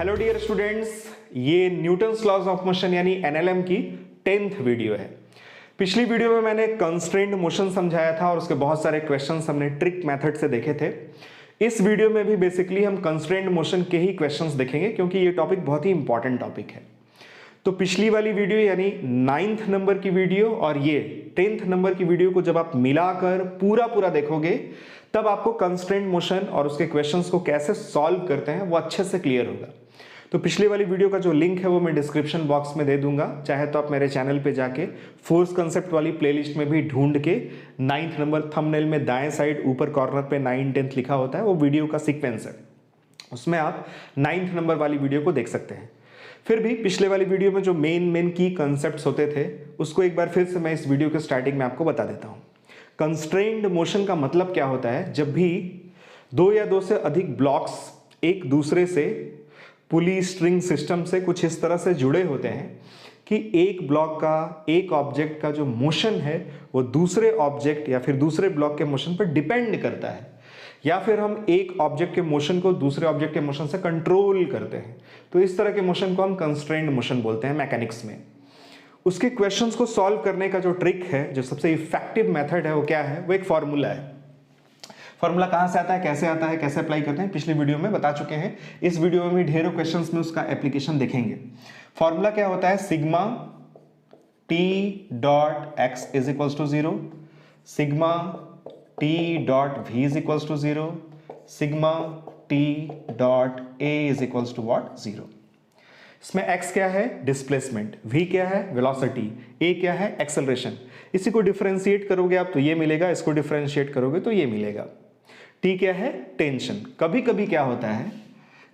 Hello dear students, ये Newton's laws of motion यानी NLM की 10th वीडियो है। पिछली वीडियो में मैंने कंस्ट्रेंट मोशन समझाया था और उसके बहुत सारे क्वेश्चंस हमने ट्रिक मेथड से देखे थे। इस वीडियो में भी बेसिकली हम कंस्ट्रेंट मोशन के ही क्वेश्चंस देखेंगे क्योंकि ये टॉपिक बहुत ही इंपॉर्टेंट टॉपिक है। तो पिछली वाली वीडियो यानी 9th नंबर की वीडियो और ये 10th नंबर की वीडियो को जब आप मिलाकर पूरा देखोगे तब आपको कंस्ट्रेंट मोशन और उसके क्वेश्चंस को कैसे सॉल्व करते हैं वो अच्छे से क्लियर होगा। तो पिछली वाली वीडियो का जो लिंक है वो मैं डिस्क्रिप्शन बॉक्स में दे दूंगा, चाहे तो आप मेरे चैनल पे जाके फोर्स कंसेप्ट वाली प्लेलिस्ट में भी ढूंढ के 9th नंबर थंबनेल में दाएं साइड ऊपर कॉर्नर पे 9, 10 लिखा होता है, वो वीडियो का सीक्वेंस है, उसमें आप 9th नंबर वाली वीडियो को देख सकते हैं। फिर भी पिछले वाली वीडियो में जो मेन की कंसेप्ट्स होते थे उसको एक बार फिर से मैं इस वीडियो के स्टार्टिंग में आपको बता देता हूं। कंस्ट्रेन्ड मोशन का मतलब क्या होता है? जब भी दो या दो से अधिक ब्लॉक्स एक दूसरे से पुली स्ट्रिंग सिस्टम से कुछ इस तरह से जुड़े होते हैं कि एक ब्लॉक का, एक ऑब्जेक्ट का जो मोशन है वो दूसरे ऑब्जेक्ट या फिर दूसरे ब्लॉक के मोशन पर डिपेंड करता है, या फिर हम एक ऑब्जेक्ट के मोशन को दूसरे ऑब्जेक्ट के मोशन से कंट्रोल करते हैं। तो इस तरह के मोशन को हम कंस्ट्रेन्ड मोशन बोलते हैं मैकेनिक्स में। उसके क्वेश्चंस को सॉल्व करने का जो ट्रिक है, जो सबसे इफेक्टिव मेथड है, वो क्या है? वो एक फॉर्मूला है। फॉर्मूला कहां से आता है, कैसे अप्लाई करते हैं, पिछली वीडियो में बता चुके हैं। इस वीडियो में भी ढेरों क्वेश्चंस में उसका एप्लीकेशन देखेंगे। फॉर्मूला क्या होता है? Sigma T dot X is equals to 0, sigma T dot V is equals to 0, sigma T dot A is equals to what? 0। इसमें x क्या है? डिस्प्लेसमेंट, v क्या है? वेलोसिटी, a क्या है? एक्सेलरेशन। इसी को डिफरेंशिएट करोगे आप तो ये मिलेगा, इसको डिफरेंशिएट करोगे तो ये मिलेगा। t क्या है? टेंशन। कभी कभी क्या होता है,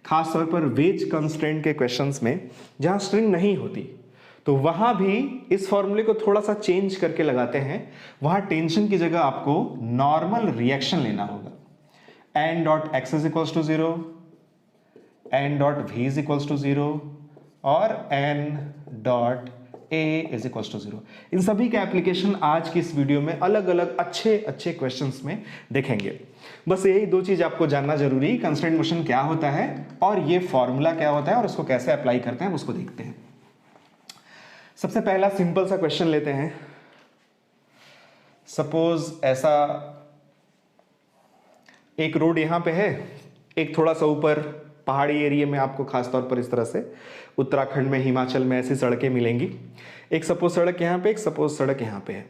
खास तौर पर वेज कंस्ट्रेंट के क्वेश्चंस में जहां स्ट्रिंग नहीं होती तो वहां भी इस फॉर्मूले को थोड़ा सा चेंज करके लगाते हैं। वहां टेंशन की जगह आपको नॉर्मल रिएक्शन लेना होगा। n dot X is equals to 0, n dot V is equals to 0 और n dot a is equals to 0। इन सभी का एप्लीकेशन आज की इस वीडियो में अलग अलग अच्छे क्वेश्चंस में देखेंगे। बस यही दो चीज आपको जानना जरूरी, कंस्ट्रेंट मोशन क्या होता है और ये फॉर्मूला क्या होता है और उसको कैसे अप्लाई करते हैं उसको देखते हैं। सबसे पहला सिंपल सा क्वेश्चन लेते हैं। सपोज ऐसा एक रोड यहां पे है, एक थोड़ा सा ऊपर पहाड़ी एरिया में आपको खासतौर पर इस तरह से उत्तराखंड में, हिमाचल में ऐसी सड़कें मिलेंगी। एक सपोज सड़क यहाँ पे, एक सपोज सड़क यहाँ पे है।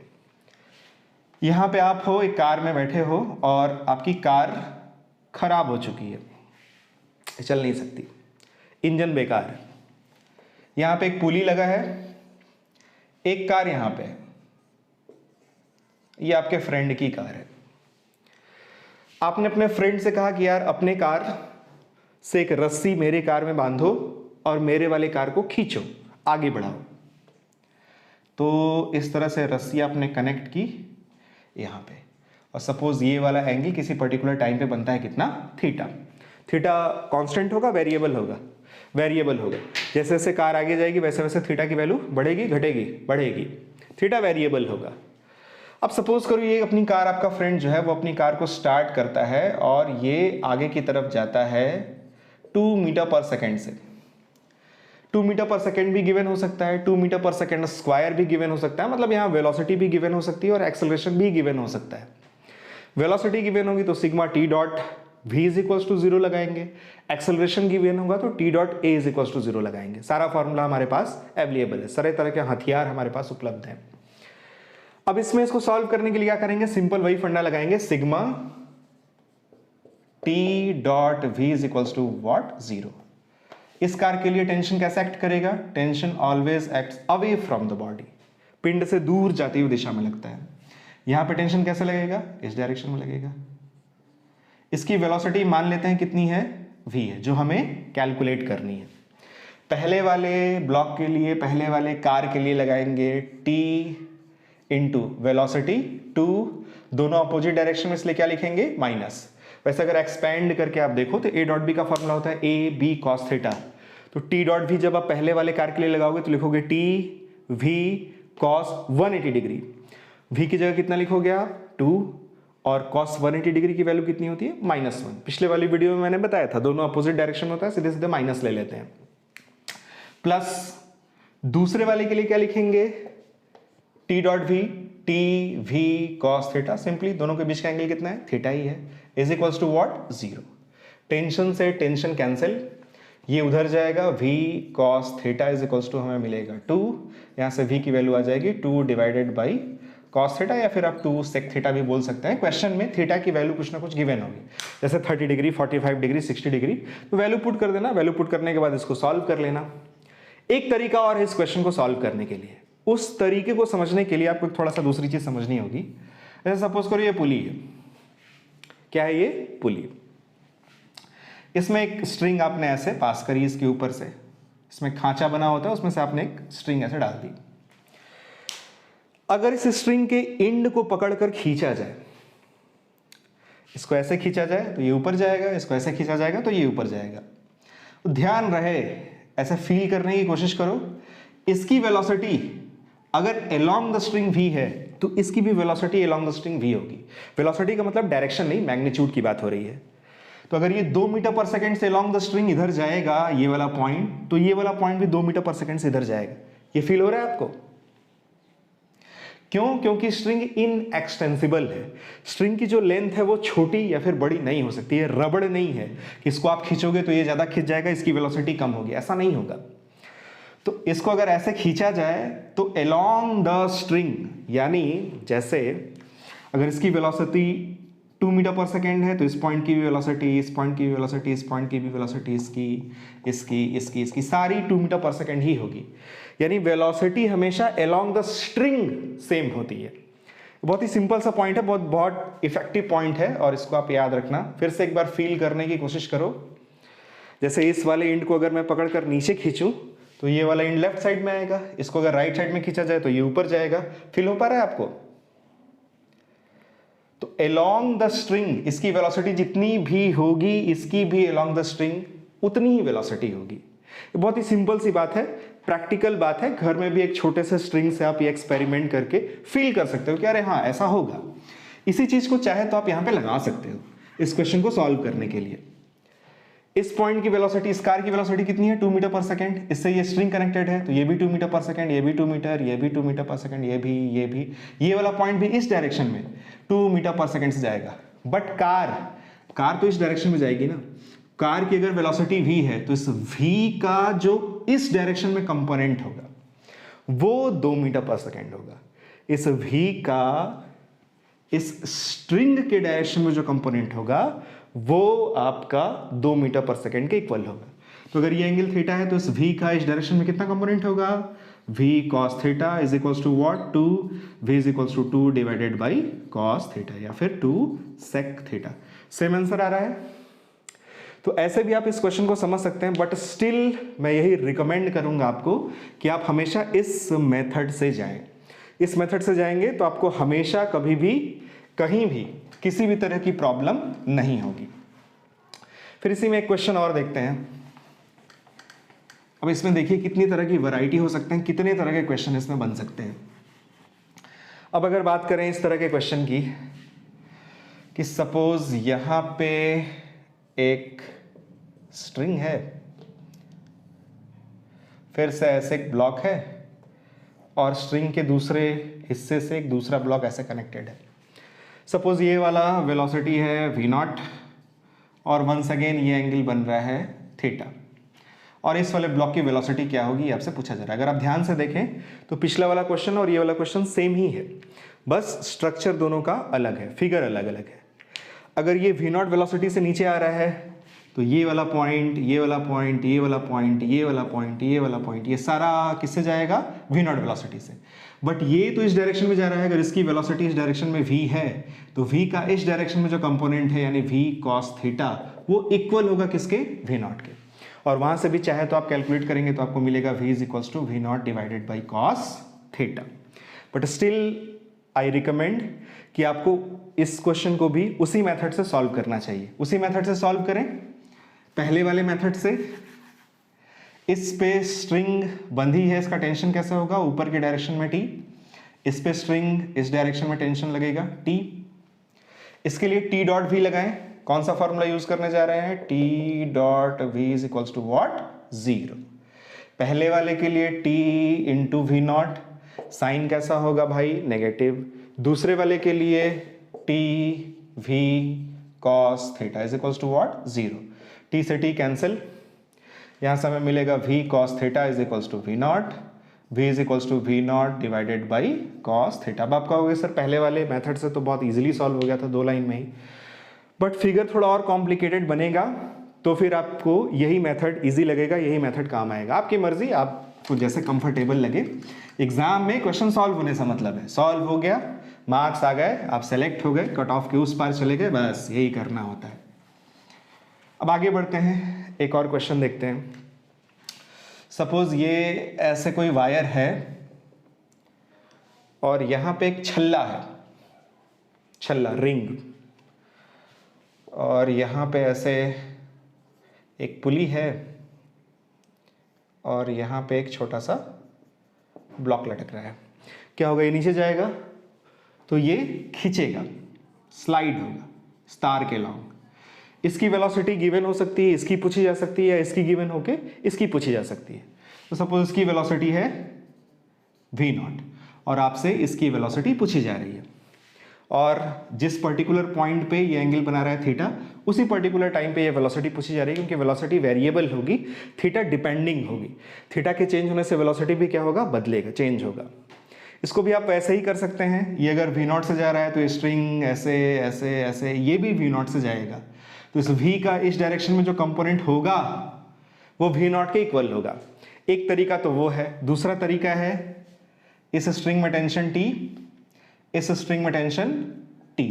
यहाँ पे आप हो, एक कार में बैठे हो और आपकी कार खराब हो चुकी है, चल नहीं सकती, इंजन बेकार है। यहाँ पे एक पुली लगा है, एक कार यहाँ पे है, ये आपके फ्रेंड की कार है। आपने अपने फ्रेंड से कहा कि यार अपने कार से एक रस्सी मेरे कार में बांधो और मेरे वाले कार को खींचो, आगे बढ़ाओ। तो इस तरह से रस्सी आपने कनेक्ट की यहां पे, और सपोज ये वाला एंगल किसी पर्टिकुलर टाइम पे बनता है कितना? थीटा। थीटा कांस्टेंट होगा, वेरिएबल होगा? वेरिएबल होगा। जैसे जैसे कार आगे जाएगी वैसे वैसे थीटा की वैल्यू बढ़ेगी, घटेगी, बढ़ेगी। थीटा वेरिएबल होगा। अब सपोज करो ये अपनी कार, आपका फ्रेंड जो है वो अपनी कार को स्टार्ट करता है और ये आगे की तरफ जाता है 2 मीटर पर सेकेंड से। 2 मीटर पर सेकेंड भी गिवन हो सकता है, 2 मीटर पर सेकेंड स्क्वायर भी गिवन हो सकता है, मतलब यहाँ वेलोसिटी भी गिवन हो सकती है और एक्सेलरेशन भी गिवन हो सकता है। वेलोसिटी गिवन होगी तो sigma T dot V is equals to 0 लगाएंगे, एक्सेलरेशन गिवन होगा तो T dot A is equals to 0 लगाएंगे। सारा फॉर्मूला हमारे पास अवेलेबल है, सारे तरह के हथियार हमारे पास उपलब्ध हैं। अब इसमें इसको सॉल्व करने के लिए क्या करेंगे? सिंपल वही फंडा लगाएंगे, sigma T dot V is equals to what? 0। इस कार के लिए टेंशन कैसे एक्ट करेगा? Tension always acts away from the body, पिंड से दूर जाती हुई दिशा में लगता है। यहां पे टेंशन कैसे लगेगा? इस डायरेक्शन में लगेगा। इसकी वेलोसिटी मान लेते हैं कितनी है? v है, जो हमें कैलकुलेट करनी है। पहले वाले ब्लॉक के लिए, पहले वाले कार के लिए लगाएंगे t इंटू वेलोसिटी 2, दोनों अपोजिट डायरेक्शन में, इसलिए क्या लिखेंगे? माइनस। वैसे अगर एक्सपेंड करके आप देखो तो a डॉट बी का फॉर्मूला होता है ए बी कॉस थीटा। तो t डॉट भी जब आप पहले वाले कार के लिए लगाओगे तो लिखोगे t v cos 180 degree. v की जगह कितना लिखोगे आप? 2, और cos 180 डिग्री की वैल्यू कितनी होती है? -1। पिछले वाली वीडियो में मैंने बताया था दोनों अपोजिट डायरेक्शन होता है, सीधे सीधे माइनस ले लेते हैं। प्लस दूसरे वाले के लिए क्या लिखेंगे? T dot V, T V cos theta, simply दोनों के बीच का एंगल कितना है? थीटा ही है, is equals to what? 0। Tension से टेंशन कैंसिल, ये उधर जाएगा, v cos theta is equals to हमें मिलेगा 2, यहाँ से v की वैल्यू आ जाएगी 2 डिवाइडेड बाई cos थीटा, या फिर आप 2 sec थीटा भी बोल सकते हैं। क्वेश्चन में थीटा की वैल्यू कुछ ना कुछ गिवन होगी, जैसे 30 डिग्री, 45 डिग्री, 60 डिग्री, तो वैल्यू पुट कर देना। वैल्यू पुट करने के बाद इसको सॉल्व कर लेना। एक तरीका और है इस क्वेश्चन को सॉल्व करने के लिए। उस तरीके को समझने के लिए आपको थोड़ा सा दूसरी चीज समझनी होगी। जैसे सपोज करो ये पुली है, क्या है ये? पुली। इसमें एक स्ट्रिंग आपने ऐसे पास करी इसके ऊपर से, इसमें खांचा बना होता है, उसमें से आपने एक स्ट्रिंग ऐसे डाल दी। अगर इस स्ट्रिंग के एंड को पकड़कर खींचा जाए, इसको ऐसे खींचा जाए तो ये ऊपर जाएगा, इसको ऐसे खींचा जाएगा तो ये ऊपर जाएगा। तो ध्यान रहे, ऐसे फील करने की कोशिश करो, इसकी वेलोसिटी अगर अलोंग द स्ट्रिंग v है तो इसकी भी velocity along the string v होगी। वेलोसिटी का मतलब डायरेक्शन नहीं, मैग्नीट्यूड की बात हो रही है। तो अगर ये 2 मीटर पर सेकंड से अलोंग द स्ट्रिंग इधर जाएगा, ये वाला पॉइंट, तो ये वाला पॉइंट भी 2 मीटर पर सेकंड से इधर जाएगा। ये फील हो रहा है आपको? क्यों? क्योंकि स्ट्रिंग इनएक्सटेंसिबल है। स्ट्रिंग की जो लेंथ है वो छोटी या फिर बड़ी नहीं हो सकती है, रबड़ नहीं है कि इसको आप खींचोगे तो ये ज्यादा खींच जाएगा, इसकी वेलोसिटी कम होगी, ऐसा नहीं होगा। तो इसको अगर ऐसे खींचा जाए तो अलोंग द स्ट्रिंग, यानी जैसे अगर इसकी वेलोसिटी 2 मीटर पर सेकेंड है तो इस पॉइंट की भी वेलोसिटी, इस पॉइंट की भी वेलोसिटी, इस पॉइंट की भी वेलोसिटी, इसकी सारी 2 मीटर पर सेकेंड ही होगी। यानी वेलोसिटी हमेशा अलोंग द स्ट्रिंग सेम होती है। बहुत ही सिंपल सा पॉइंट है, बहुत इफेक्टिव पॉइंट है, और इसको आप याद रखना। फिर से एक बार फील करने की कोशिश करो। जैसे इस वाले एंड को अगर मैं पकड़कर नीचे खींचूं तो ये वाला एंड लेफ्ट साइड में आएगा, इसको अगर राइट साइड में खींचा जाए तो ये ऊपर जाएगा। फील हो पा रहा है आपको? तो अलोंग द स्ट्रिंग इसकी वेलोसिटी जितनी भी होगी, इसकी भी अलोंग द स्ट्रिंग उतनी ही वेलोसिटी होगी। बहुत ही सिंपल सी बात है, प्रैक्टिकल बात है। घर में भी एक छोटे से स्ट्रिंग से आप ये एक्सपेरिमेंट करके फील कर सकते हो कि अरे हाँ ऐसा होगा। इसी चीज को चाहे तो आप यहां पे लगा सकते हो इस क्वेश्चन को सॉल्व करने के लिए। इस पॉइंट की वेलोसिटी, इस कार की वेलोसिटी कितनी है? 2 मीटर पर सेकंड। इससे ये स्ट्रिंग कनेक्टेड है तो ये भी 2 मीटर पर सेकंड, ये भी 2 मीटर, ये भी 2 मीटर पर सेकंड, ये भी, ये वाला पॉइंट भी इस डायरेक्शन में 2 मीटर पर सेकंड से जाएगा। बट कार तो इस डायरेक्शन में जाएगी ना। कार की अगर वेलोसिटी v है तो इस v का जो इस डायरेक्शन में कंपोनेंट होगा वो 2 मीटर पर सेकंड होगा। इस v का इस स्ट्रिंग के डायरेक्शन में जो कंपोनेंट होगा वो आपका 2 मीटर पर सेकंड के इक्वल होगा। तो अगर ये एंगल थीटा है तो इस v का इस डायरेक्शन में कितना कंपोनेंट होगा? v cos theta is equals to what? 2 v is equals to 2 divided by cos theta, या फिर 2 sec थीटा। सेम आंसर आ रहा है। तो ऐसे भी आप इस क्वेश्चन को समझ सकते हैं, बट स्टिल मैं यही रिकमेंड करूंगा आपको कि आप हमेशा इस मेथड से जाएं। इस मेथड से जाएंगे तो आपको हमेशा कभी भी कहीं भी किसी भी तरह की प्रॉब्लम नहीं होगी। फिर इसी में एक क्वेश्चन और देखते हैं। अब इसमें देखिए कितनी तरह की वैरायटी हो सकते हैं, कितने तरह के क्वेश्चन इसमें बन सकते हैं। अब अगर बात करें इस तरह के क्वेश्चन की कि सपोज यहां पे एक स्ट्रिंग है, फिर से ऐसे एक ब्लॉक है और स्ट्रिंग के दूसरे हिस्से से एक दूसरा ब्लॉक ऐसे कनेक्टेड है। सपोज ये वाला वेलोसिटी है v0 और वंस अगेन ये एंगल बन रहा है थीटा, और इस वाले ब्लॉक की वेलोसिटी क्या होगी आपसे पूछा जा रहा है। अगर आप ध्यान से देखें तो पिछला वाला क्वेश्चन और ये वाला क्वेश्चन सेम ही है, बस स्ट्रक्चर दोनों का अलग है, फिगर अलग अलग है। अगर ये v0 वेलोसिटी से नीचे आ रहा है तो ये वाला पॉइंट, ये वाला पॉइंट, ये वाला पॉइंट, ये वाला पॉइंट, ये वाला पॉइंट, ये सारा किससे जाएगा? v0 वेलोसिटी से। बट ये तो इस डायरेक्शन में जा रहा है। अगर इसकी वेलोसिटी इस डायरेक्शन में v है तो v का इस डायरेक्शन में जो कंपोनेंट है यानी v cos थीटा वो इक्वल होगा किसके? v0 के। और वहां से भी चाहे तो आप कैलकुलेट करेंगे तो आपको मिलेगा v is equals to v0 divided by cos theta. But still I recommend कि आपको इस क्वेश्चन को भी उसी मेथड से सॉल्व करना चाहिए। उसी मेथड से सॉल्व करें, पहले वाले मेथड से। इस पे स्ट्रिंग बंधी है, इसका टेंशन कैसे होगा? ऊपर के डायरेक्शन में t। इस पे स्ट्रिंग इस डायरेक्शन में टेंशन लगेगा t। इसके लिए टी डॉट वी लगाएं। कौन सा फॉर्मूला यूज करने जा रहे हैं? T dot V is equals to what? 0। पहले वाले के लिए T into V naught, sign कैसा होगा भाई? नेगेटिव। दूसरे वाले के लिए T V cos theta is equals to what? 0। T से टी कैंसिल, यहां से हमें मिलेगा V cos theta is equals to V naught, V is equals to V naught divided by cos theta. अब आप कहोगे सर पहले वाले मेथड से तो बहुत इजीली सॉल्व हो गया था 2 लाइन में ही, बट फिगर थोड़ा और कॉम्प्लिकेटेड बनेगा, तो फिर आपको यही मेथड इजी लगेगा, यही मेथड काम आएगा। आपकी मर्जी, आपको जैसे कंफर्टेबल लगे। एग्जाम में क्वेश्चन सॉल्व होने से मतलब है, सॉल्व हो गया, मार्क्स आ गए, आप सेलेक्ट हो गए, कट ऑफ के उस पार चले गए, बस यही करना होता है। अब आगे बढ़ते हैं, एक और क्वेश्चन देखते हैं। सपोज ये ऐसे कोई वायर है और यहां पे एक छल्ला है, छल्ला रिंग, और यहां पे ऐसे एक पुली है और यहां पे एक छोटा सा ब्लॉक लटक रहा है। क्या होगा? ये नीचे जाएगा तो ये खींचेगा, स्लाइड होगा स्टार के लॉन्ग। इसकी वेलोसिटी गिवन हो सकती है, इसकी पूछी जा सकती है, या इसकी गिवन होके इसकी पूछी जा सकती है। तो सपोज इसकी वेलोसिटी है v नॉट और आपसे इसकी वेलोसिटी पूछी जा रही है, और जिस पर्टिकुलर पॉइंट पे ये एंगल बना रहा है थीटा, उसी पर्टिकुलर टाइम पे ये वेलोसिटी पूछी जा रही है, क्योंकि वेलोसिटी वेरिएबल होगी, थीटा डिपेंडिंग होगी। थीटा के चेंज होने से वेलोसिटी भी क्या होगा? बदलेगा, चेंज होगा। इसको भी आप वैसे ही कर सकते हैं, ये अगर v नॉट से जा रहा है तो स्ट्रिंग ऐसे ऐसे ऐसे, ये भी v नॉट से जाएगा, तो इस v का इस डायरेक्शन में जो कंपोनेंट होगा वो v नॉट के इक्वल होगा। एक तरीका तो वो है। दूसरा तरीका है इस स्ट्रिंग में टेंशन T, इस स्ट्रिंग में टेंशन T,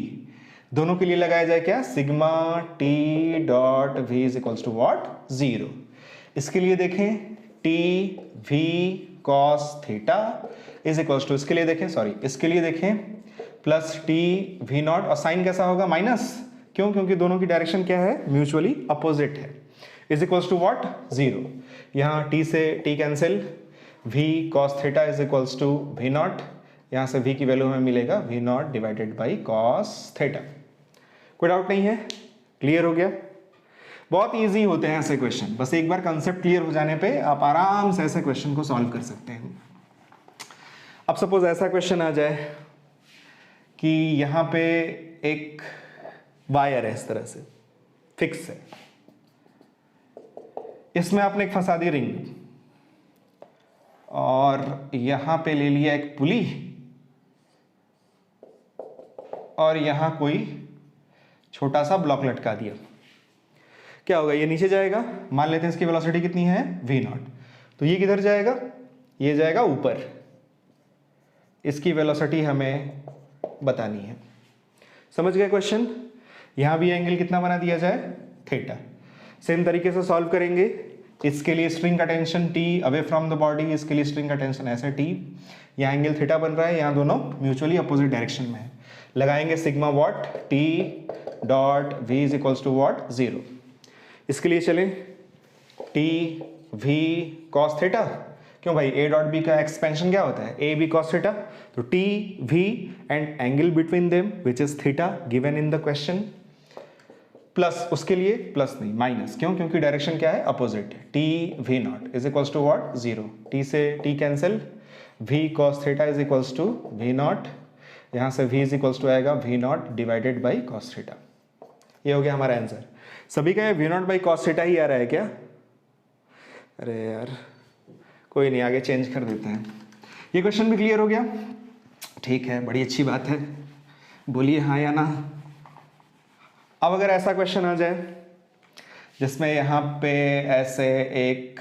दोनों के लिए लगाया जाए क्या? Sigma T dot V is equals to what? 0। इसके लिए देखें T V cos theta is equals to, इसके लिए देखें, सॉरी इसके लिए देखें प्लस T V नॉट, और साइन कैसा होगा? माइनस। क्यों? क्योंकि दोनों की डायरेक्शन क्या है? म्यूचुअली अपोजिट है। Is equals to what? 0। यहाँ T से T cancel, V cos theta is equals to V not, यहाँ से V की वैल्यू हमें मिलेगा V not divided by cos theta. कोई डाउट नहीं है? क्लियर हो गया? बहुत इजी होते हैं ऐसे क्वेश्चन, बस एक बार कंसेप्ट क्लियर हो जाने पे आप आराम से ऐसे क्वेश्चन को सॉल्व कर सकते हैं। अब सपोज ऐसा क्वेश्चन आ जाए कि यहाँ पे एक वायर है, इस तरह से फिक्स है, इसमें आपने एक फंसा दी रिंग, और यहां पे ले लिया एक पुली, और यहां कोई छोटा सा ब्लॉक लटका दिया। क्या होगा? ये नीचे जाएगा, मान लेते हैं इसकी वेलोसिटी कितनी है? v नॉट, तो ये किधर जाएगा? ये जाएगा ऊपर। इसकी वेलोसिटी हमें बतानी है। समझ गए क्वेश्चन? यहां भी एंगल कितना बना दिया जाए? थीटा। सेम तरीके से सॉल्व करेंगे। इसके लिए स्ट्रिंग का tension T away from the body, इसके लिए स्ट्रिंग का टेंशन ऐसे T, यहाँ एंगल थीटा बन रहा है, यहाँ दोनों म्यूचुअली अपोजिट डायरेक्शन में है। लगाएंगे sigma what T dot V is equals to what? 0। इसके लिए चलें T V cos थीटा, क्यों भाई? A डॉट B का एक्सपेंशन क्या होता है? A B cos थीटा, तो T V and angle between them which is theta given in the question, plus उसके लिए प्लस नहीं माइनस, क्यों? क्योंकि डायरेक्शन क्या है? अपोजिट है। T V not is equals to what? 0। T से T cancel, V cos theta is equals to V not, यहाँ से V इज इक्वल्स टू आएगा V not divided by cos theta. ये हो गया हमारा आंसर। सभी का ये V not by cos theta ही आ रहा है क्या? अरे यार कोई नहीं, आगे चेंज कर देते हैं। ये क्वेश्चन भी क्लियर हो गया? ठीक है, बड़ी अच्छी बात है, बोलिए हाँ या ना। अब अगर ऐसा क्वेश्चन आ जाए जिसमें यहाँ पे ऐसे एक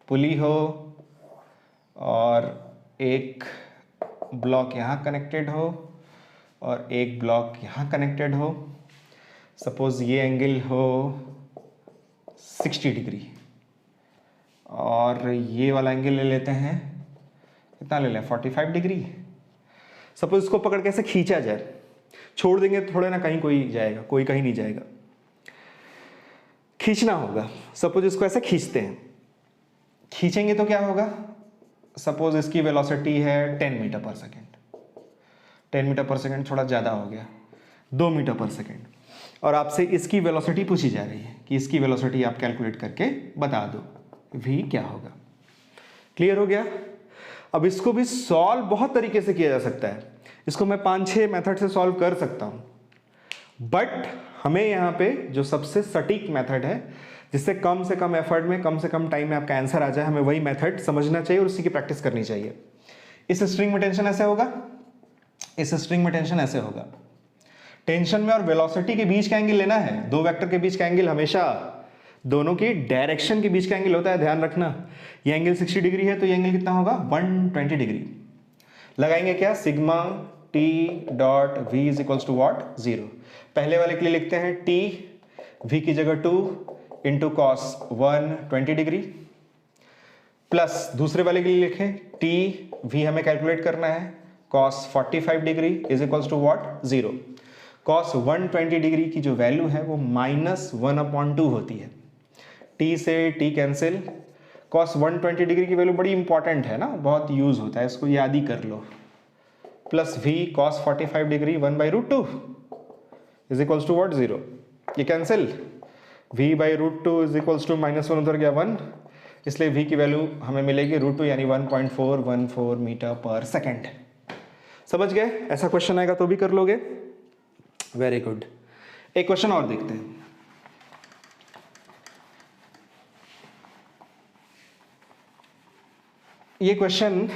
पुली हो और एक ब्लॉक यहाँ कनेक्टेड हो और एक ब्लॉक यहाँ कनेक्टेड हो, सपोज ये एंगल हो 60 डिग्री और ये वाला एंगल ले लेते हैं, कितना ले लें? 45 डिग्री। सपोज इसको पकड़ के ऐसे खींचा जाए, छोड़ देंगे तो थोड़े ना कहीं कोई जाएगा, कोई कहीं नहीं जाएगा, खींचना होगा। सपोज इसको ऐसे खींचते हैं, खींचेंगे तो क्या होगा? सपोज इसकी वेलोसिटी है 10 मीटर पर सेकेंड, 10 मीटर पर सेकेंड थोड़ा ज़्यादा हो गया, 2 मीटर पर सेकेंड, और आपसे इसकी वेलोसिटी पूछी जा रही है कि इसकी वेलोसिटी आप कैलकुलेट करके बता दो v क्या होगा। क्लियर हो गया? अब इसको भी सॉल्व बहुत तरीके से किया जा सकता है, इसको मैं 5-6 मेथड से सॉल्व कर सकता हूं, बट हमें यहाँ पे जो सबसे सटीक मेथड है जिससे से कम एफर्ट में कम से कम टाइम में आपका आंसर आ जाए, हमें वही मेथड समझना चाहिए और उसी की प्रैक्टिस करनी चाहिए। इस स्ट्रिंग में टेंशन ऐसे होगा, इस स्ट्रिंग में टेंशन ऐसे होगा। टेंशन में और वेलोसिटी के बीच का एंगल लेना है, दो वेक्टर के बीच का एंगल हमेशा दोनों की डायरेक्शन के बीच का एंगल होता है, ध्यान रखना। ये एंगल 60 डिग्री है तो ये एंगल कितना होगा 120 डिग्री। लगाएंगे क्या, sigma T dot V is equals to what 0। पहले वाले के लिए लिखते हैं टी, वी की जगह 2 इंटू कॉस 120 डिग्री, प्लस दूसरे वाले के लिए लिखें टी, वी हमें कैलकुलेट करना है cos 45 degree is equals to what 0। Cos 120 degree की जो वैल्यू है वो -1/2 होती है। टी से टी कैंसिल, कॉस 120 डिग्री की वैल्यू बड़ी इंपॉर्टेंट है ना, बहुत यूज होता है, इसको याद ही कर लो। Plus V cos 45 degree 1/√2 is equals to what 0। ये cancel, v/√2 is equals to -1 उधर गया 1, इसलिए v की वैल्यू हमें मिलेगी √2 यानी 1.414 मीटर पर सेकेंड। समझ गए? ऐसा क्वेश्चन आएगा तो भी कर लोगे। Very good. एक क्वेश्चन और देखते हैं। ये क्वेश्चन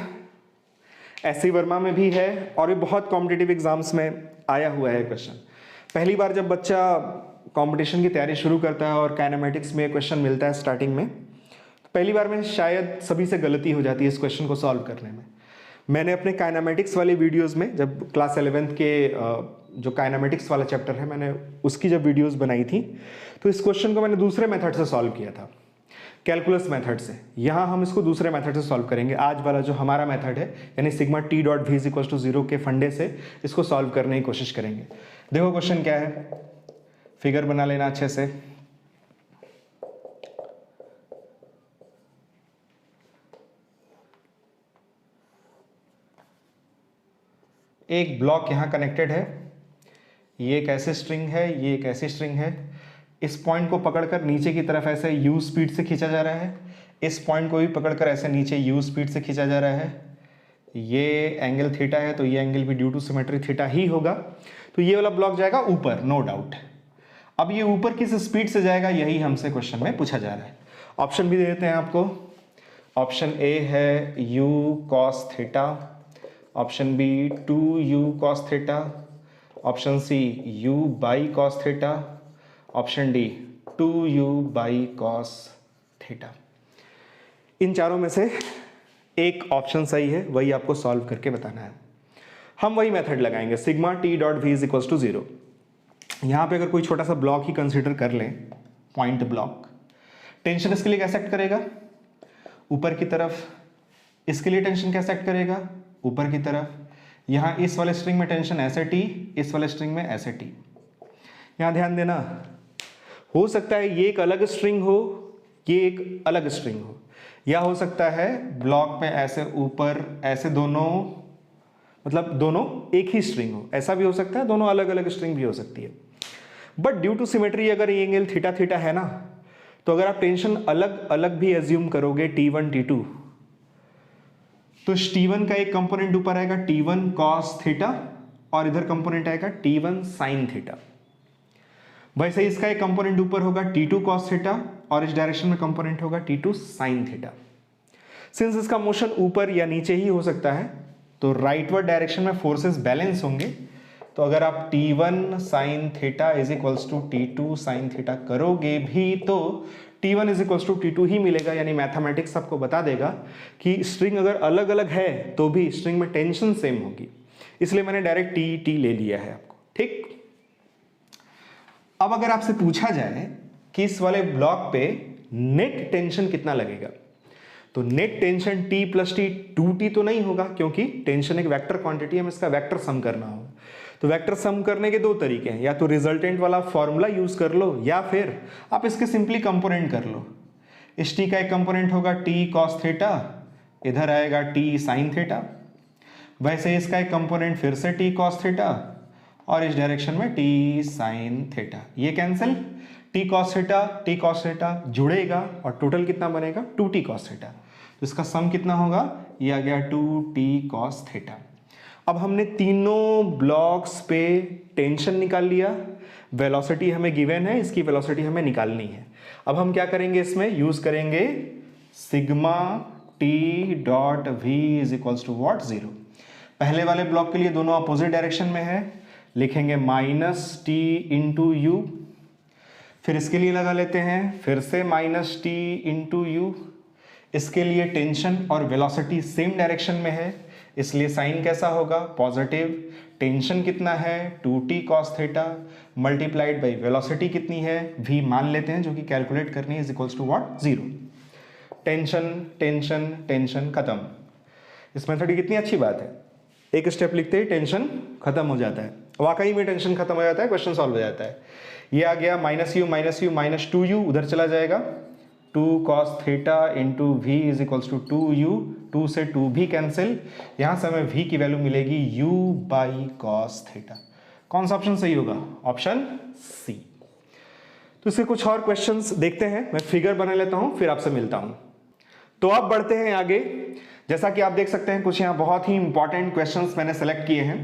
एससी वर्मा में भी है और ये बहुत कॉम्पिटिटिव एग्जाम्स में आया हुआ है क्वेश्चन। पहली बार जब बच्चा कंपटीशन की तैयारी शुरू करता है और काइनेमेटिक्स में क्वेश्चन मिलता है स्टार्टिंग में, तो पहली बार में शायद सभी से गलती हो जाती है इस क्वेश्चन को सॉल्व करने में। मैंने अपने काइनेमेटिक्स वाले वीडियोस में, जब क्लास 11th के जो काइनेमेटिक्स वाला चैप्टर है, मैंने उसकी जब वीडियोस बनाई थी तो इस क्वेश्चन को मैंने दूसरे मेथड से सॉल्व किया था, कैलकुलस मेथड से। यहाँ हम इसको दूसरे मेथड से सॉल्व करेंगे। आज वाला जो हमारा मेथड है यानी sigma T dot V is equal to 0 के फंडे से इसको सॉल्व करने की कोशिश करेंगे। देखो क्वेश्चन क्या है, फिगर बना लेना अच्छे से। एक ब्लॉक यहाँ कनेक्टेड है, ये एक ऐसी स्ट्रिंग है, ये एक ऐसी स्ट्रिंग है। इस पॉइंट को पकड़कर नीचे की तरफ ऐसे u स्पीड से खींचा जा रहा है, इस पॉइंट को भी पकड़कर ऐसे नीचे u स्पीड से खींचा जा रहा है। ये एंगल थीटा है तो ये एंगल भी ड्यू टू सिमेट्री थीटा ही होगा। तो ये वाला ब्लॉक जाएगा ऊपर, नो डाउट। अब ये ऊपर किस स्पीड से जाएगा यही हमसे क्वेश्चन में पूछा जा रहा है। ऑप्शन भी दे देते हैं आपको। ऑप्शन ए है u cos theta, option B 2u cos theta, option C u by cos theta, option D 2u by cos theta. इन चारों में से एक ऑप्शन सही है, वही आपको सॉल्व करके बताना है। हम वही मेथड लगाएंगे, sigma T dot V is equals to 0। यहाँ पे अगर कोई छोटा सा ब्लॉक ही कंसीडर कर लें, पॉइंट ब्लॉक, टेंशन इसके लिए कैसे एक्ट करेगा ऊपर की तरफ, इसके लिए टेंशन कैसे एक्ट करेगा ऊपर की तरफ। यहाँ इस वाले स्ट्रिंग में टेंशन ऐसे टी, इस वाले स्ट्रिंग में ऐसे टी। यहाँ ध्यान देना, हो सकता है ये एक अलग स्ट्रिंग हो, ये एक अलग स्ट्रिंग हो, या हो सकता है ब्लॉक में ऐसे ऊपर ऐसे दोनों, मतलब दोनों एक ही स्ट्रिंग हो, ऐसा भी हो सकता है, दोनों अलग अलग स्ट्रिंग भी हो सकती है। बट ड्यू टू सिमेट्री अगर ये एंगल थीटा थीटा है ना, तो अगर आप टेंशन अलग अलग भी एज्यूम करोगे T1 T2, तो T1 का एक कंपोनेंट ऊपर आएगा T1 cos थीटा और इधर कंपोनेंट आएगा T1 sin थीटा। वैसे ही इसका एक कंपोनेंट ऊपर होगा T2 cos थीटा और इस डायरेक्शन में कंपोनेंट होगा T2 sin थीटा। सिंस इसका मोशन ऊपर या नीचे ही हो सकता है तो राइटवर्ड डायरेक्शन में फोर्सेस बैलेंस होंगे। तो अगर आप T1 sin theta is equals to T2 sin theta करोगे भी तो T1 is equals to T2 ही मिलेगा। यानी मैथमेटिक्स आपको बता देगा कि स्ट्रिंग अगर अलग अलग है तो भी स्ट्रिंग में टेंशन सेम होगी, इसलिए मैंने डायरेक्ट T ले लिया है आपको। ठीक, अब अगर आपसे पूछा जाए कि इस वाले ब्लॉक पे नेट टेंशन कितना लगेगा, तो net tension T plus T 2T तो नहीं होगा, क्योंकि टेंशन एक वेक्टर क्वांटिटी है, हमें इसका वेक्टर सम करना होगा। तो वेक्टर सम करने के दो तरीके हैं, या तो रिजल्टेंट वाला फॉर्मूला यूज कर लो या फिर आप इसके सिंपली कंपोनेंट कर लो। इस T का एक कंपोनेंट होगा T cos थीटा, इधर आएगा T sin थीटा। वैसे इसका एक कंपोनेंट फिर से T cos थीटा और इस डायरेक्शन में टी साइन थीटा, ये कैंसिल, टी कॉस थीटा जुड़ेगा और टोटल कितना बनेगा 2t कॉस थीटा। तो इसका सम कितना होगा, ये आ गया 2t कॉस थीटा। अब हमने तीनों ब्लॉक्स पे टेंशन निकाल लिया, वेलोसिटी हमें गिवन है, इसकी वेलोसिटी हमें निकालनी है। अब हम क्या करेंगे, इसमें यूज करेंगे sigma T dot V is equals to what 0। पहले वाले ब्लॉक के लिए दोनों अपोजिट डायरेक्शन में है, लिखेंगे माइनस टी इंटू यू। फिर इसके लिए लगा लेते हैं, फिर से माइनस टी इंटू यू। इसके लिए टेंशन और वेलोसिटी सेम डायरेक्शन में है, इसलिए साइन कैसा होगा, पॉजिटिव। टेंशन कितना है 2t cos theta multiplied by velocity कितनी है v मान लेते हैं, जो कि कैलकुलेट करनी है, is equals to what 0। Tension tension tension खत्म। इस मेथड की कितनी अच्छी बात है, एक स्टेप लिखते ही टेंशन खत्म हो जाता है, वाकई में टेंशन खत्म हो जाता है, क्वेश्चन सॉल्व हो जाता है। ये आ गया माइनस यू माइनस 2u उधर चला जाएगा, 2 cos theta into V is equals to 2u, 2 से 2 भी कैंसिल, यहां से हमें v की वैल्यू मिलेगी u बाई cos थीटा। कौन सा ऑप्शन सही होगा, ऑप्शन सी। तो इसके कुछ और क्वेश्चंस देखते हैं, मैं फिगर बना लेता हूं फिर आपसे मिलता हूं। तो अब बढ़ते हैं आगे। जैसा कि आप देख सकते हैं कुछ यहाँ बहुत ही इंपॉर्टेंट क्वेश्चंस मैंने सेलेक्ट किए हैं,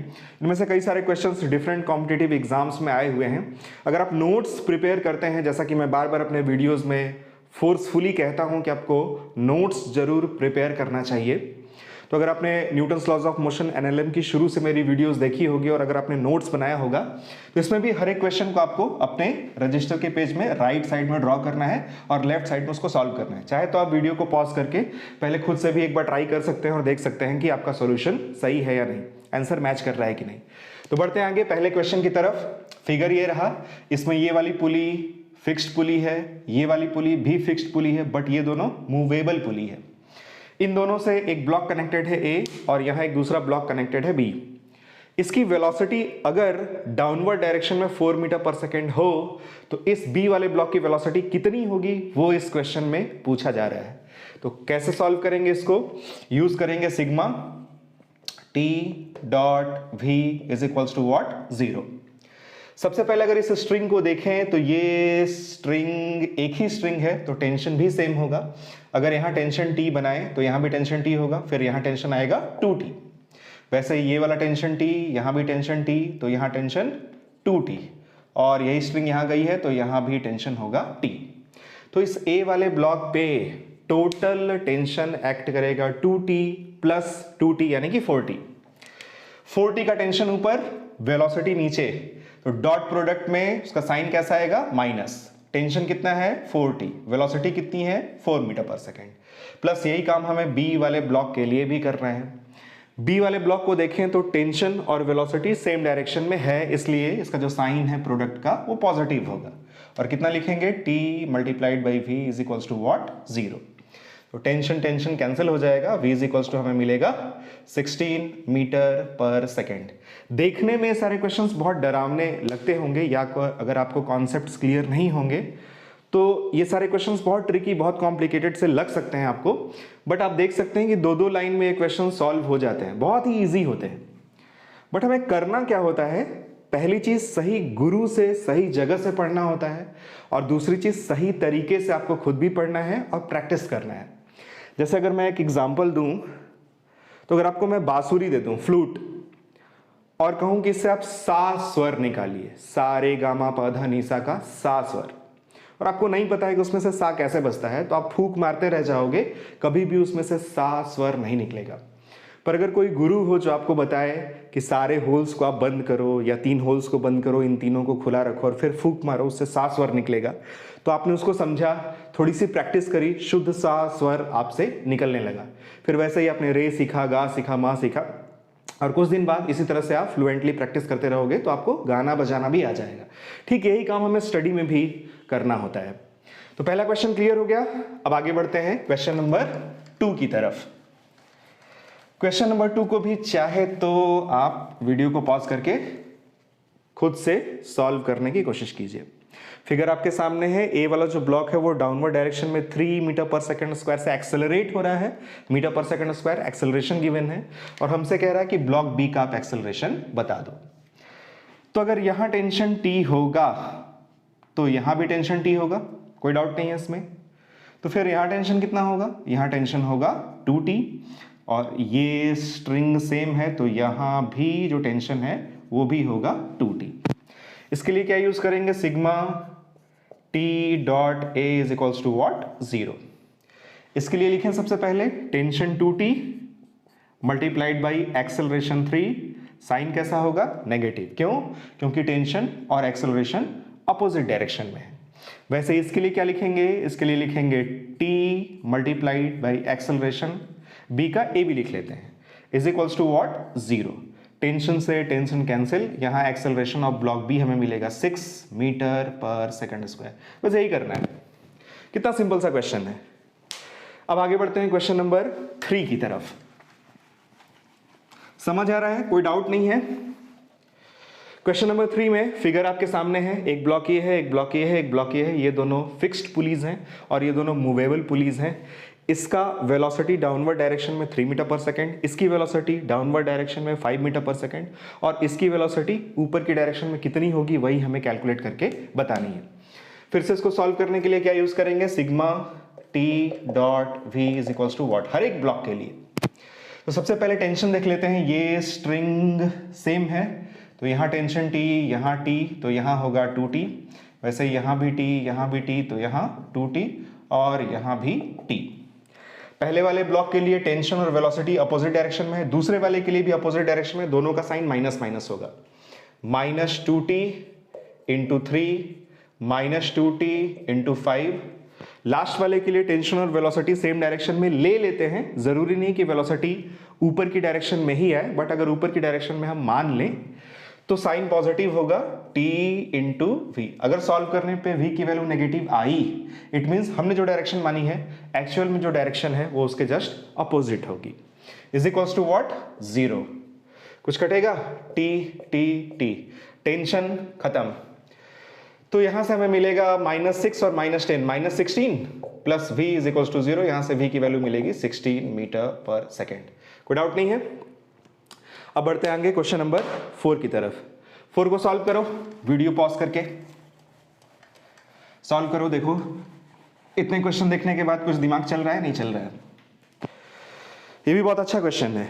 इनमें से कई सारे क्वेश्चंस डिफरेंट कॉम्पिटिटिव एग्जाम्स में आए हुए हैं। अगर आप नोट्स प्रिपेयर करते हैं, जैसा कि मैं बार बार अपने वीडियोस में फोर्सफुली कहता हूं कि आपको नोट्स जरूर प्रिपेयर करना चाहिए, तो अगर आपने Newton's laws of motion NLM की शुरू से मेरी वीडियोस देखी होगी और अगर आपने नोट्स बनाया होगा, तो इसमें भी हर एक क्वेश्चन को आपको अपने रजिस्टर के पेज में राइट साइड में ड्रॉ करना है और लेफ्ट साइड में उसको सॉल्व करना है। चाहे तो आप वीडियो को पॉज करके पहले खुद से भी एक बार ट्राई कर सकते हैं और देख सकते हैं कि आपका सोल्यूशन सही है या नहीं, आंसर मैच कर रहा है कि नहीं। तो बढ़ते हैं आगे पहले क्वेश्चन की तरफ। फिगर ये रहा, इसमें ये वाली पुली फिक्स्ड पुली है, ये वाली पुली भी फिक्स्ड पुली है, बट ये दोनों मूवेबल पुली है। इन दोनों से एक ब्लॉक कनेक्टेड है ए और यहां एक दूसरा ब्लॉक कनेक्टेड है बी। इसकी वेलोसिटी अगर डाउनवर्ड डायरेक्शन में 4 मीटर पर सेकेंड हो तो इस बी वाले ब्लॉक की वेलोसिटी कितनी होगी, वो इस क्वेश्चन में पूछा जा रहा है। तो कैसे सॉल्व करेंगे इसको, यूज करेंगे sigma T dot V is equals to what 0। सबसे पहले अगर इस स्ट्रिंग को देखें तो ये स्ट्रिंग एक ही स्ट्रिंग है, तो टेंशन भी सेम होगा। अगर यहाँ टेंशन T बनाए तो यहाँ भी टेंशन T होगा, फिर यहाँ टेंशन आएगा 2T। वैसे ये वाला टेंशन T, यहाँ भी टेंशन T, तो यहाँ टेंशन 2T, और यही स्ट्रिंग यहाँ गई है तो यहाँ भी टेंशन होगा T। तो इस A वाले ब्लॉक पे टोटल टेंशन एक्ट करेगा 2T प्लस 2T यानी कि 4T। 4T का टेंशन ऊपर, वेलोसिटी नीचे, तो डॉट प्रोडक्ट में उसका साइन कैसा आएगा, माइनस। टेंशन कितना है 4T, वेलोसिटी कितनी है 4 मीटर पर सेकेंड, प्लस यही काम हमें बी वाले ब्लॉक के लिए भी करना है। बी वाले ब्लॉक को देखें तो टेंशन और वेलोसिटी सेम डायरेक्शन में है, इसलिए इसका जो साइन है प्रोडक्ट का वो पॉजिटिव होगा। और कितना लिखेंगे, T multiplied by V is equals to what 0। तो टेंशन टेंशन कैंसिल हो जाएगा, V इज इक्वल्स टू हमें मिलेगा 16 मीटर पर सेकेंड। देखने में सारे क्वेश्चंस बहुत डरावने लगते होंगे, या अगर आपको कॉन्सेप्ट्स क्लियर नहीं होंगे तो ये सारे क्वेश्चंस बहुत ट्रिकी, बहुत कॉम्प्लिकेटेड से लग सकते हैं आपको, बट आप देख सकते हैं कि 2-2 लाइन में ये क्वेश्चन सॉल्व हो जाते हैं, बहुत ही ईजी होते हैं। बट हमें करना क्या होता है, पहली चीज सही गुरु से सही जगह से पढ़ना होता है, और दूसरी चीज सही तरीके से आपको खुद भी पढ़ना है और प्रैक्टिस करना है। जैसे अगर मैं एक एग्जाम्पल दूं, तो अगर आपको मैं बांसुरी दे दूं, फ्लूट, और कहूं कि इससे आप सा स्वर निकालिए, सा रे गा मा पा धा नी सा का सा स्वर, और आपको नहीं पता है कि उसमें से सा कैसे बजता है, तो आप फूंक मारते रह जाओगे, कभी भी उसमें से सा स्वर नहीं निकलेगा। पर अगर कोई गुरु हो जो आपको बताए कि सारे होल्स को आप बंद करो या 3 होल्स को बंद करो, इन तीनों को खुला रखो और फिर फूंक मारो, उससे सा स्वर निकलेगा, तो आपने उसको समझा, थोड़ी सी प्रैक्टिस करी, शुद्ध सा स्वर आपसे निकलने लगा। फिर वैसे ही आपने रे सीखा, गा सीखा, मा सीखा, और कुछ दिन बाद इसी तरह से आप फ्लुएंटली प्रैक्टिस करते रहोगे तो आपको गाना बजाना भी आ जाएगा। ठीक यही काम हमें स्टडी में भी करना होता है। तो पहला क्वेश्चन क्लियर हो गया, अब आगे बढ़ते हैं क्वेश्चन नंबर 2 की तरफ। क्वेश्चन नंबर 2 को भी चाहे तो आप वीडियो को पॉज करके खुद से सॉल्व करने की कोशिश कीजिए। फिगर आपके सामने है, ए वाला जो ब्लॉक है वो डाउनवर्ड डायरेक्शन में 3 मीटर पर सेकंड स्क्वायर से एक्सेलरेट हो रहा है, मीटर पर सेकंड स्क्वायर एक्सेलरेशन गिवन है, और हमसे कह रहा है कि ब्लॉक बी का आप एक्सेलरेशन बता दो। तो अगर यहां टेंशन T होगा तो यहां भी टेंशन T होगा, कोई डाउट नहीं है इसमें। तो फिर यहां टेंशन कितना होगा, यहां टेंशन होगा 2T, और ये स्ट्रिंग सेम है तो यहां भी जो टेंशन है वो भी होगा 2T। इसके लिए क्या यूज करेंगे, sigma T dot A is equals to what, 0। इसके लिए लिखें सबसे पहले tension 2T multiplied by acceleration 3, sign कैसा होगा, नेगेटिव। क्यों, क्योंकि टेंशन और एक्सेलरेशन अपोजिट डायरेक्शन में है। वैसे इसके लिए क्या लिखेंगे, इसके लिए लिखेंगे T multiplied by acceleration, B का A भी लिख लेते हैं, is equals to what, 0। Tension से टेंशन कैंसिल, यहां एक्सेलरेशन ऑफ ब्लॉक B हमें मिलेगा 6 मीटर पर सेकंड स्क्वायर। बस यही करना है, कितना सिंपल सा क्वेश्चन है। अब आगे बढ़ते हैं क्वेश्चन नंबर 3 की तरफ। समझ आ रहा है, कोई डाउट नहीं है। क्वेश्चन नंबर 3 में फिगर आपके सामने है, एक ब्लॉक ये है, एक ब्लॉक ये है, एक ब्लॉक ये है। ये दोनों फिक्स्ड पुलीज हैं और ये दोनों मूवेबल पुलीज हैं। इसका वेलोसिटी डाउनवर्ड डायरेक्शन में 3 मीटर पर सेकंड, इसकी वेलोसिटी डाउनवर्ड डायरेक्शन में 5 मीटर पर सेकंड, और इसकी वेलोसिटी ऊपर की डायरेक्शन में कितनी होगी वही हमें कैलकुलेट करके बतानी है। फिर से इसको सॉल्व करने के लिए क्या यूज करेंगे, sigma T dot V is equals to what, हर एक ब्लॉक के लिए। तो सबसे पहले टेंशन देख लेते हैं, ये स्ट्रिंग सेम है तो यहाँ टेंशन T, यहाँ T तो यहाँ होगा 2T, वैसे यहाँ भी T, यहाँ भी T तो यहाँ 2T, और यहाँ भी T। पहले वाले ब्लॉक के लिए टेंशन और वेलोसिटी अपोजिट डायरेक्शन में है, दूसरे वाले के लिए भी अपोजिट डायरेक्शन में, दोनों का साइन माइनस माइनस होगा, -2T into 3 -2T into 5। Last वाले के लिए टेंशन और वेलोसिटी सेम डायरेक्शन में ले लेते हैं, जरूरी नहीं कि वेलोसिटी ऊपर की डायरेक्शन में ही आए, बट अगर ऊपर की डायरेक्शन में हम मान लें तो साइन पॉजिटिव होगा T इंटू V। अगर सॉल्व करने पे V की value negative I, it means हमने जो डायरेक्शन मानी है एक्चुअल में जो डायरेक्शन है वो उसके जस्ट अपोजिट होगी, इज इक्वल्स टू व्हाट, 0। कुछ कटेगा, T T T, टेंशन खत्म। तो यहां से हमें मिलेगा -6 और -10, -16 plus V is equals to 0। यहां से V की वैल्यू मिलेगी 16 मीटर पर सेकेंड। कोई डाउट नहीं है। अब बढ़ते हैं आगे क्वेश्चन नंबर 4 की तरफ। 4 को सॉल्व करो, वीडियो पॉज करके सॉल्व करो। देखो इतने क्वेश्चन देखने के बाद कुछ दिमाग चल रहा है, नहीं चल रहा है। ये भी बहुत अच्छा क्वेश्चन है।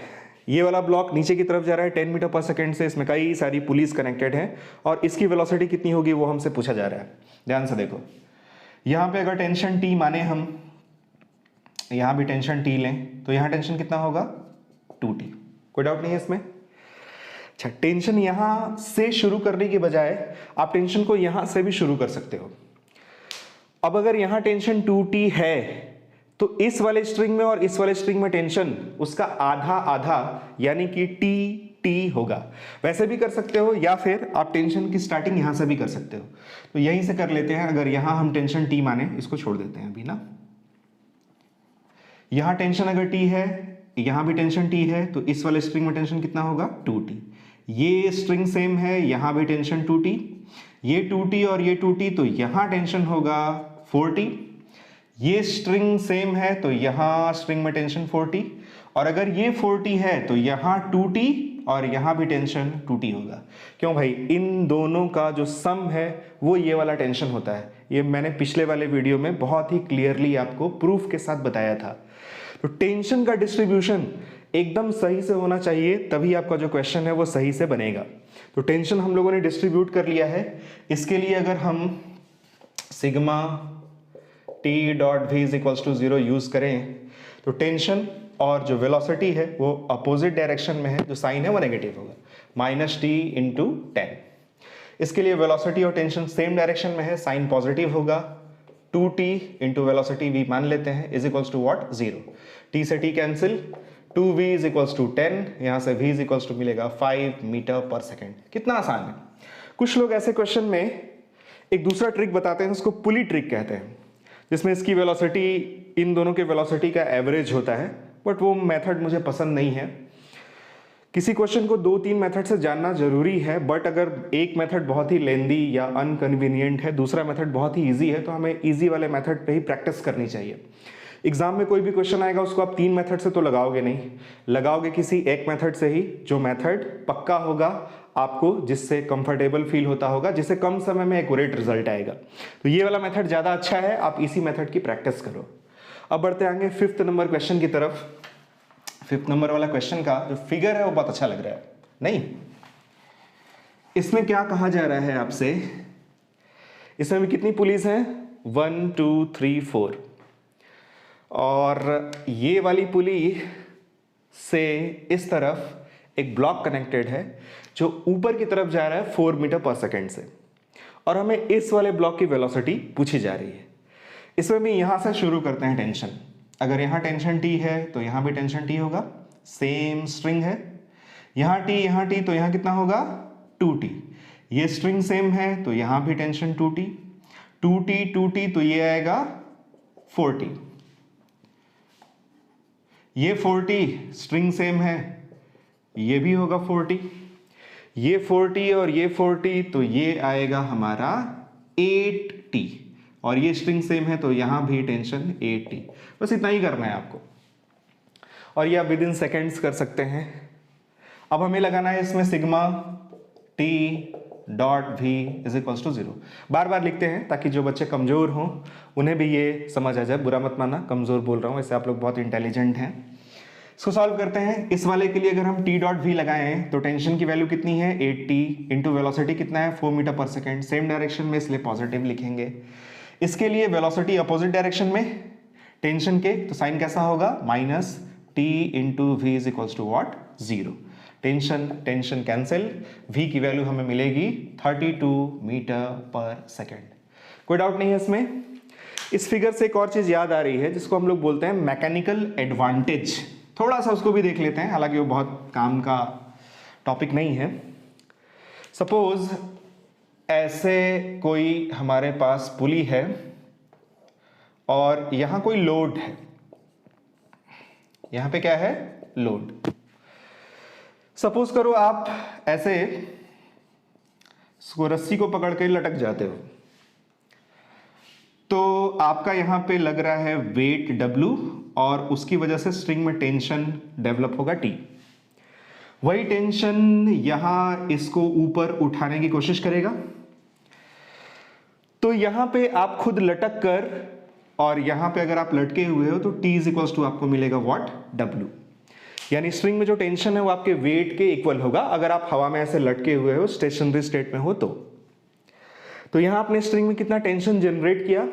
ये वाला ब्लॉक नीचे की तरफ जा रहा है 10 मीटर पर सेकंड से, इसमें कई सारी पुलिस कनेक्टेड है और इसकी वेलोसिटी कितनी होगी वो हमसे पूछा जा रहा है। ध्यान से देखो, यहां पे अगर टेंशन T माने हम, यहां भी टेंशन T लें तो यहां टेंशन कितना होगा, 2T। कोई डाउट नहीं है इसमें। अच्छा, टेंशन यहां से शुरू करने के बजाय आप टेंशन को यहां से भी शुरू कर सकते हो। अब अगर यहां टेंशन 2T है तो इस वाले स्ट्रिंग में और इस वाले स्ट्रिंग में टेंशन उसका आधा आधा यानी कि T होगा। वैसे भी कर सकते हो या फिर आप टेंशन की स्टार्टिंग यहां से भी कर सकते हो। तो यहीं से कर लेते हैं। अगर यहां हम टेंशन T माने, इसको छोड़ देते हैं अभी ना। यहां टेंशन अगर T है, यहां भी टेंशन T है, तो इस वाले स्ट्रिंग में टेंशन कितना होगा, 2T। ये स्ट्रिंग सेम है, यहां भी टेंशन 2T, ये 2T और ये 2T, तो यहां टेंशन होगा 4T। ये स्ट्रिंग सेम है तो यहां स्ट्रिंग में टेंशन 4T, और अगर ये 4T है तो यहां 2T और यहां भी टेंशन 2T होगा। क्यों भाई, इन दोनों का जो सम है वो ये वाला टेंशन होता है। ये मैंने पिछले वाले वीडियो में बहुत ही क्लियरली आपको प्रूफ के साथ बताया था। तो टेंशन का डिस्ट्रीब्यूशन एकदम सही से होना चाहिए, तभी आपका जो क्वेश्चन है वो सही से बनेगा। तो टेंशन हम लोगों ने डिस्ट्रीब्यूट कर लिया है। इसके लिए अगर हम sigma T dot V is equals to 0 use करें तो टेंशन और जो वेलोसिटी है वो अपोजिट डायरेक्शन में है, जो साइन है वो नेगेटिव होगा, -T इंटू 10। इसके लिए वेलोसिटी और टेंशन सेम डायरेक्शन में है, साइन पॉजिटिव होगा, 2T इंटू वेलोसिटी V मान लेते हैं, is equals to what, 0। T से T cancel, 2V is equals to 10, यहां से V इज इक्वल्स टू मिलेगा 5 मीटर पर सेकेंड। कितना आसान है। कुछ लोग ऐसे क्वेश्चन में एक दूसरा ट्रिक बताते हैं, उसको पुली ट्रिक कहते हैं, जिसमें इसकी वेलोसिटी इन दोनों के वेलोसिटी का एवरेज होता है, बट वो मेथड मुझे पसंद नहीं है। किसी क्वेश्चन को 2-3 मेथड से जानना जरूरी है, बट अगर एक मेथड बहुत ही लेंदी या अनकन्वीनियंट है, दूसरा मेथड बहुत ही ईजी है, तो हमें ईजी वाले मेथड पे ही प्रैक्टिस करनी चाहिए। एग्जाम में कोई भी क्वेश्चन आएगा उसको आप 3 मेथड से तो लगाओगे नहीं, लगाओगे किसी एक मेथड से ही, जो मेथड पक्का होगा आपको, जिससे कंफर्टेबल फील होता होगा, जिससे कम समय में एक्यूरेट रिजल्ट आएगा। तो ये वाला मेथड ज़्यादा अच्छा है, आप इसी मेथड की प्रैक्टिस करो। अब बढ़ते आएंगे 5th नंबर क्वेश्चन की तरफ। 5th नंबर वाला क्वेश्चन का जो फिगर है वो बहुत अच्छा लग रहा है, नहीं? इसमें क्या कहा जा रहा है आपसे, इसमें भी कितनी पुलिस हैं? 1 2 3 4, और ये वाली पुली से इस तरफ एक ब्लॉक कनेक्टेड है जो ऊपर की तरफ जा रहा है 4 मीटर पर सेकेंड से, और हमें इस वाले ब्लॉक की वेलोसिटी पूछी जा रही है। इसमें भी यहां से शुरू करते हैं टेंशन। अगर यहां टेंशन T है तो यहां भी टेंशन T होगा, सेम स्ट्रिंग है, यहां T तो यहां कितना होगा? 2T। ये स्ट्रिंग सेम है तो यहां भी टेंशन 2T, 2T तो ये आएगा 4T। ये 4T स्ट्रिंग सेम है, ये भी होगा 4T, ये 4T और ये 4T तो ये आएगा हमारा 8T, और ये स्ट्रिंग सेम है तो यहां भी टेंशन 8T। बस इतना ही करना है आपको, और ये आप विद इन सेकेंड्स कर सकते हैं। अब हमें लगाना है इसमें sigma T dot V is equals to 0। बार बार लिखते हैं ताकि जो बच्चे कमजोर हों उन्हें भी ये समझ आ जाए। बुरा मत मानना, कमजोर बोल रहा हूं, वैसे आप लोग बहुत इंटेलिजेंट हैं। इसको सॉल्व करते हैं। इस वाले के लिए अगर हम T डॉट V लगाएं तो टेंशन की वैल्यू कितनी है? 8T इंटू वेलोसिटी कितना है? 4 मीटर पर सेकेंड, सेम डायरेक्शन में इसलिए पॉजिटिव लिखेंगे। इसके लिए वेलोसिटी अपोजिट डायरेक्शन में टेंशन के, तो साइन कैसा होगा? Minus T into V is equals to what? 0। Tension cancel, V की वैल्यू हमें मिलेगी 32 मीटर पर सेकेंड। कोई डाउट नहीं है इसमें? इस फिगर से एक और चीज याद आ रही है जिसको हम लोग बोलते हैं मैकेनिकल एडवांटेज। थोड़ा सा उसको भी देख लेते हैं, हालांकि वो बहुत काम का टॉपिक नहीं है। सपोज ऐसे कोई हमारे पास पुली है और यहां कोई लोड है, यहां पे क्या है? लोड। सपोज करो आप ऐसे रस्सी को पकड़ के लटक जाते हो, तो आपका यहां पे लग रहा है वेट W, और उसकी वजह से स्ट्रिंग में टेंशन डेवलप होगा T। वही टेंशन यहां इसको ऊपर उठाने की कोशिश करेगा, तो यहां पे आप खुद लटक कर, और यहां पे अगर आप लटके हुए हो तो T इज इक्वल्स टू आपको मिलेगा व्हाट? W। यानी स्ट्रिंग में जो टेंशन है वो आपके वेट के इक्वल होगा अगर आप हवा में ऐसे लटके हुए हो, स्टेशनरी स्टेट में हो तो यहां आपने स्ट्रिंग में कितना टेंशन जनरेट किया?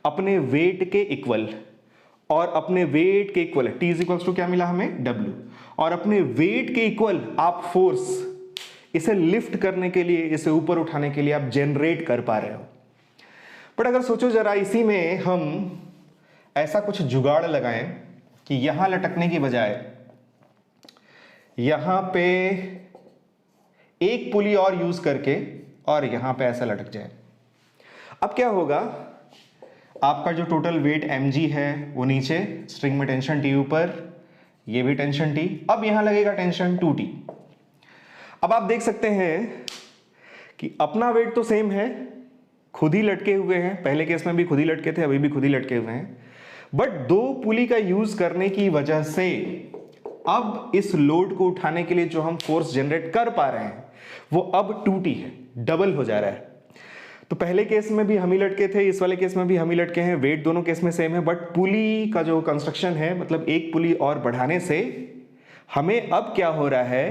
अपने वेट के इक्वल, और अपने वेट के equal T is equals to क्या मिला हमें? W। और अपने वेट के इक्वल आप फोर्स इसे लिफ्ट करने के लिए, इसे ऊपर उठाने के लिए आप जनरेट कर पा रहे हो। बट अगर सोचो जरा, इसी में हम ऐसा कुछ जुगाड़ लगाएं कि यहां लटकने की बजाय यहां पे एक पुली और यूज करके और यहां पे ऐसा लटक जाए। अब क्या होगा? आपका जो टोटल वेट mg है वो नीचे, स्ट्रिंग में टेंशन T ऊपर, ये भी टेंशन T, अब यहां लगेगा टेंशन 2T। अब आप देख सकते हैं कि अपना वेट तो सेम है, खुद ही लटके हुए हैं, पहले केस में भी खुद ही लटके थे, अभी भी खुद ही लटके हुए हैं, बट दो पुली का यूज करने की वजह से अब इस लोड को उठाने के लिए जो हम फोर्स जनरेट कर पा रहे हैं वो अब 2T है, डबल हो जा रहा है। तो पहले केस में भी हम ही लटके थे, इस वाले केस में भी हम ही लटके हैं, वेट दोनों केस में सेम है, बट पुली का जो कंस्ट्रक्शन है, मतलब एक पुली और बढ़ाने से हमें अब क्या हो रहा है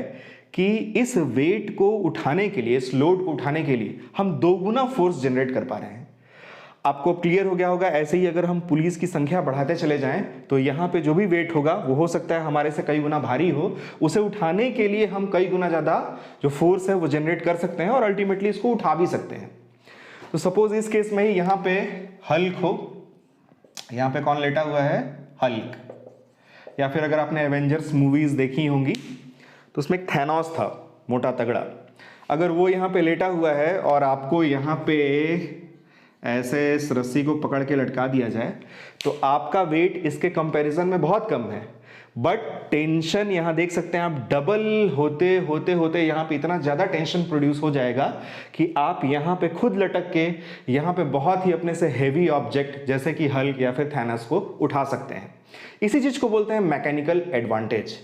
कि इस वेट को उठाने के लिए, इस लोड को उठाने के लिए हम 2 गुना फोर्स जनरेट कर पा रहे हैं। आपको क्लियर हो गया होगा। ऐसे ही अगर हम पुलिस की संख्या बढ़ाते चले जाएं तो यहाँ पे जो भी वेट होगा वो हो सकता है हमारे से कई गुना भारी हो, उसे उठाने के लिए हम कई गुना ज़्यादा जो फोर्स है वो जनरेट कर सकते हैं और अल्टीमेटली इसको उठा भी सकते हैं। तो सपोज इस केस में ही यहाँ पे हल्क हो, यहाँ पे कौन लेटा हुआ है? हल्क। या फिर अगर आपने एवेंजर्स मूवीज देखी होंगी तो उसमें एक थैनोस था, मोटा तगड़ा। अगर वो यहाँ पे लेटा हुआ है और आपको यहाँ पे ऐसे इस रस्सी को पकड़ के लटका दिया जाए तो आपका वेट इसके कंपैरिजन में बहुत कम है, बट टेंशन यहां देख सकते हैं आप, डबल होते होते होते यहां पे इतना ज्यादा टेंशन प्रोड्यूस हो जाएगा कि आप यहां पे खुद लटक के यहां पे बहुत ही अपने से हेवी ऑब्जेक्ट जैसे कि हल्क या फिर थैनस को उठा सकते हैं। इसी चीज को बोलते हैं मैकेनिकल एडवांटेज।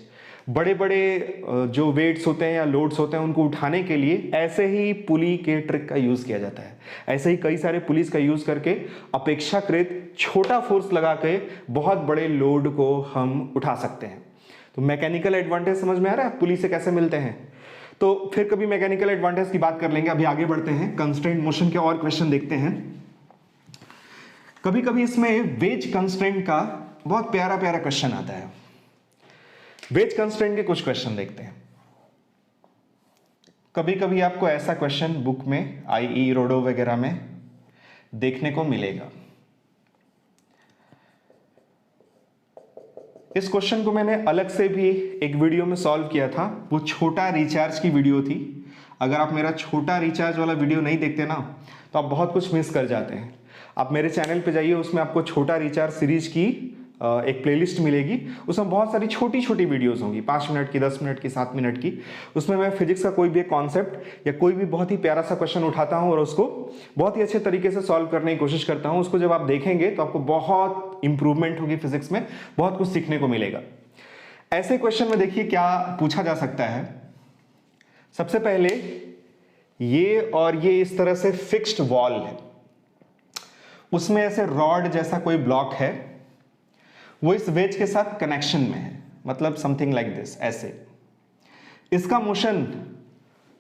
बड़े बड़े जो वेट्स होते हैं या लोड्स होते हैं उनको उठाने के लिए ऐसे ही पुली के ट्रिक का यूज किया जाता है। ऐसे ही कई सारे पुलिस का यूज करके अपेक्षाकृत छोटा फोर्स लगा के बहुत बड़े लोड को हम उठा सकते हैं। तो मैकेनिकल एडवांटेज समझ में आ रहा है पुली से कैसे मिलते हैं। तो फिर कभी मैकेनिकल एडवांटेज की बात कर लेंगे। अभी आगे बढ़ते हैं, कंस्ट्रेंट मोशन के और क्वेश्चन देखते हैं। कभी कभी इसमें वेज कंस्ट्रेंट का बहुत प्यारा प्यारा क्वेश्चन आता है। वेज कंस्ट्रेंट के कुछ क्वेश्चन देखते हैं। कभी कभी आपको ऐसा क्वेश्चन बुक में आईई रोडो वगैरह में देखने को मिलेगा। इस क्वेश्चन को मैंने अलग से भी एक वीडियो में सॉल्व किया था, वो छोटा रिचार्ज की वीडियो थी। अगर आप मेरा छोटा रिचार्ज वाला वीडियो नहीं देखते ना तो आप बहुत कुछ मिस कर जाते हैं। आप मेरे चैनल पे जाइए, उसमें आपको छोटा रिचार्ज सीरीज की एक प्लेलिस्ट मिलेगी। उसमें बहुत सारी छोटी छोटी वीडियोस होंगी, 5 मिनट की, 10 मिनट की, 7 मिनट की। उसमें मैं फिजिक्स का कोई भी कॉन्सेप्ट या कोई भी बहुत ही प्यारा सा क्वेश्चन उठाता हूं और उसको बहुत ही अच्छे तरीके से सॉल्व करने की कोशिश करता हूं। उसको जब आप देखेंगे तो आपको बहुत इंप्रूवमेंट होगी फिजिक्स में, बहुत कुछ सीखने को मिलेगा। ऐसे क्वेश्चन में देखिए क्या पूछा जा सकता है। सबसे पहले ये और ये इस तरह से फिक्स्ड वॉल है, उसमें ऐसे रॉड जैसा कोई ब्लॉक है, वो इस वेज के साथ कनेक्शन में है, मतलब समथिंग लाइक दिस, ऐसे। इसका मोशन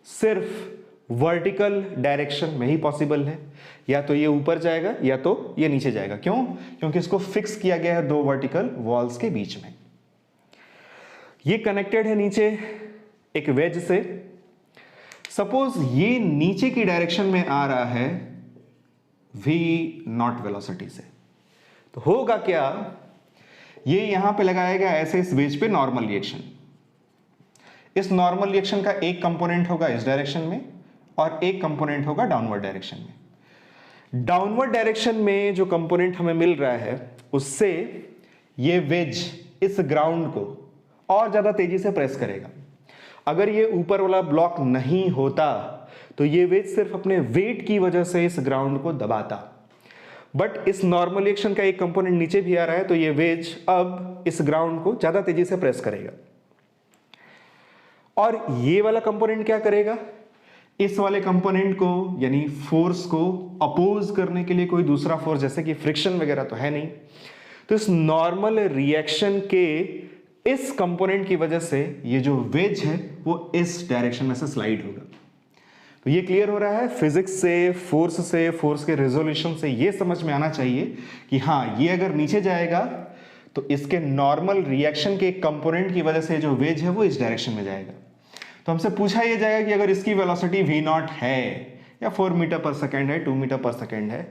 सिर्फ वर्टिकल डायरेक्शन में ही पॉसिबल है, या तो ये ऊपर जाएगा या तो ये नीचे जाएगा। क्यों? क्योंकि इसको फिक्स किया गया है 2 वर्टिकल वॉल्स के बीच में। ये कनेक्टेड है नीचे एक वेज से। सपोज ये नीचे की डायरेक्शन में आ रहा है v0 वेलोसिटी से, तो होगा क्या, ये यहां पे लगाएगा ऐसे इस वेज पे नॉर्मल रिएक्शन। इस नॉर्मल रिएक्शन का एक कंपोनेंट होगा इस डायरेक्शन में और एक कंपोनेंट होगा डाउनवर्ड डायरेक्शन में। डाउनवर्ड डायरेक्शन में जो कंपोनेंट हमें मिल रहा है उससे ये वेज इस ग्राउंड को और ज्यादा तेजी से प्रेस करेगा। अगर ये ऊपर वाला ब्लॉक नहीं होता तो ये वेज सिर्फ अपने वेट की वजह से इस ग्राउंड को दबाता। बट इस नॉर्मल रिएक्शन का एक कंपोनेंट नीचे भी आ रहा है तो ये वेज अब इस ग्राउंड को ज्यादा तेजी से प्रेस करेगा। और ये वाला कंपोनेंट क्या करेगा, इस वाले कंपोनेंट को यानी फोर्स को अपोज करने के लिए कोई दूसरा फोर्स, जैसे कि फ्रिक्शन वगैरह तो है नहीं, तो इस नॉर्मल रिएक्शन के इस कंपोनेंट की वजह से ये जो वेज है वो इस डायरेक्शन में से स्लाइड होगा। तो ये क्लियर हो रहा है फिजिक्स से, फोर्स के रेजोल्यूशन से ये समझ में आना चाहिए कि हाँ, ये अगर नीचे जाएगा तो इसके नॉर्मल रिएक्शन के एक कंपोनेंट की वजह से जो वेज है वो इस डायरेक्शन में जाएगा। तो हमसे पूछा ये जाएगा कि अगर इसकी वेलोसिटी v0 है या 4 मीटर पर सेकेंड है, 2 मीटर पर सेकेंड है,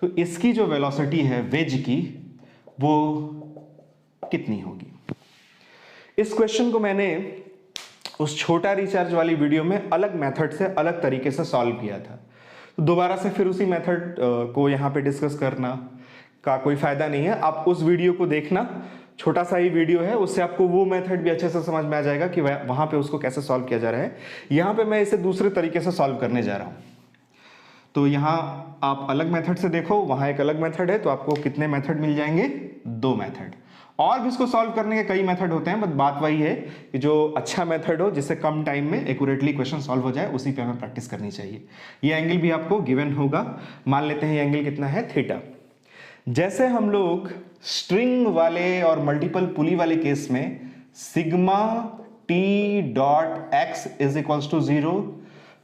तो इसकी जो वेलोसिटी है वेज की वो कितनी होगी। इस क्वेश्चन को मैंने उस छोटा रिचार्ज वाली वीडियो में अलग मेथड से, अलग तरीके से सॉल्व किया था। तो दोबारा से फिर उसी मेथड को यहाँ पे डिस्कस करना का कोई फायदा नहीं है। आप उस वीडियो को देखना, छोटा सा ही वीडियो है, उससे आपको वो मेथड भी अच्छे से समझ में आ जाएगा कि वहां पे उसको कैसे सॉल्व किया जा रहा है। यहाँ पे मैं इसे दूसरे तरीके से सॉल्व करने जा रहा हूँ। तो यहाँ आप अलग मेथड से देखो, वहां एक अलग मेथड है, तो आपको कितने मेथड मिल जाएंगे, 2 मेथड। और भी इसको सॉल्व करने के कई मेथड होते हैं, बट बात वही है कि जो अच्छा मेथड हो, जिससे कम टाइम में एक्यूरेटली क्वेश्चन सॉल्व हो जाए, उसी पे हमें प्रैक्टिस करनी चाहिए। ये एंगल भी आपको गिवन होगा। मान लेते हैं ये एंगल कितना है, थीटा। जैसे हम लोग स्ट्रिंग वाले और मल्टीपल पुली वाले केस में sigma T dot X is equals to 0,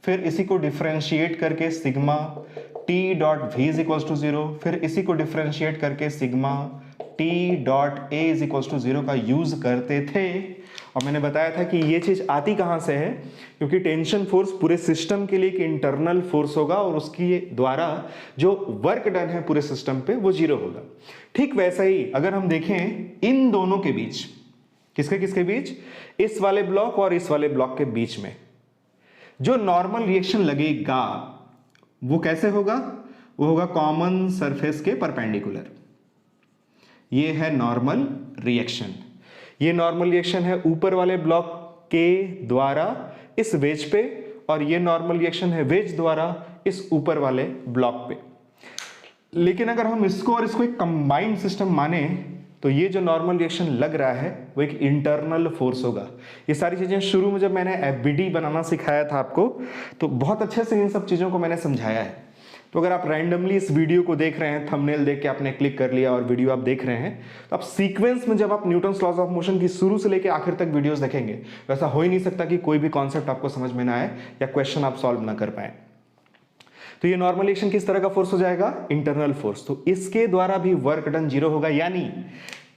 फिर इसी को डिफरेंशिएट करके sigma T dot V is equals to 0, फिर इसी को डिफरेंशिएट करके sigma T dot A is equals to 0 का यूज करते थे। और मैंने बताया था कि ये चीज आती कहां से है, क्योंकि टेंशन फोर्स पूरे सिस्टम के लिए एक इंटरनल फोर्स होगा और उसकी द्वारा जो वर्क डन है पूरे सिस्टम पे वो 0 होगा। ठीक वैसा ही अगर हम देखें इन दोनों के बीच, किसके किसके बीच, इस वाले ब्लॉक और इस वाले ब्लॉक के बीच में जो नॉर्मल रिएक्शन लगेगा वो कैसे होगा, वो होगा कॉमन सरफेस के परपेंडिकुलर। ये है नॉर्मल रिएक्शन। ये नॉर्मल रिएक्शन है ऊपर वाले ब्लॉक के द्वारा इस वेज पे, और ये नॉर्मल रिएक्शन है वेज द्वारा इस ऊपर वाले ब्लॉक पे। लेकिन अगर हम इसको और इसको एक कंबाइंड सिस्टम माने तो ये जो नॉर्मल रिएक्शन लग रहा है वो एक इंटरनल फोर्स होगा। ये सारी चीजें शुरू में जब मैंने एफबीडी बनाना सिखाया था आपको, तो बहुत अच्छे से इन सब चीजों को मैंने समझाया है। तो अगर आप रैंडमली इस वीडियो को देख रहे हैं, थंबनेल देख के आपने क्लिक कर लिया और वीडियो आप देख रहे हैं, तो आप सीक्वेंस में जब आप न्यूटन्स लॉज ऑफ मोशन की शुरू से लेकर आखिर तक वीडियोस देखेंगे, वैसा हो ही नहीं सकता कि कोई भी कॉन्सेप्ट आपको समझ में ना आए या क्वेश्चन आप सॉल्व ना कर पाए। तो ये नॉर्मल रिएक्शन किस तरह का फोर्स हो जाएगा? Internal force. तो इसके द्वारा भी वर्क डन 0 होगा, यानी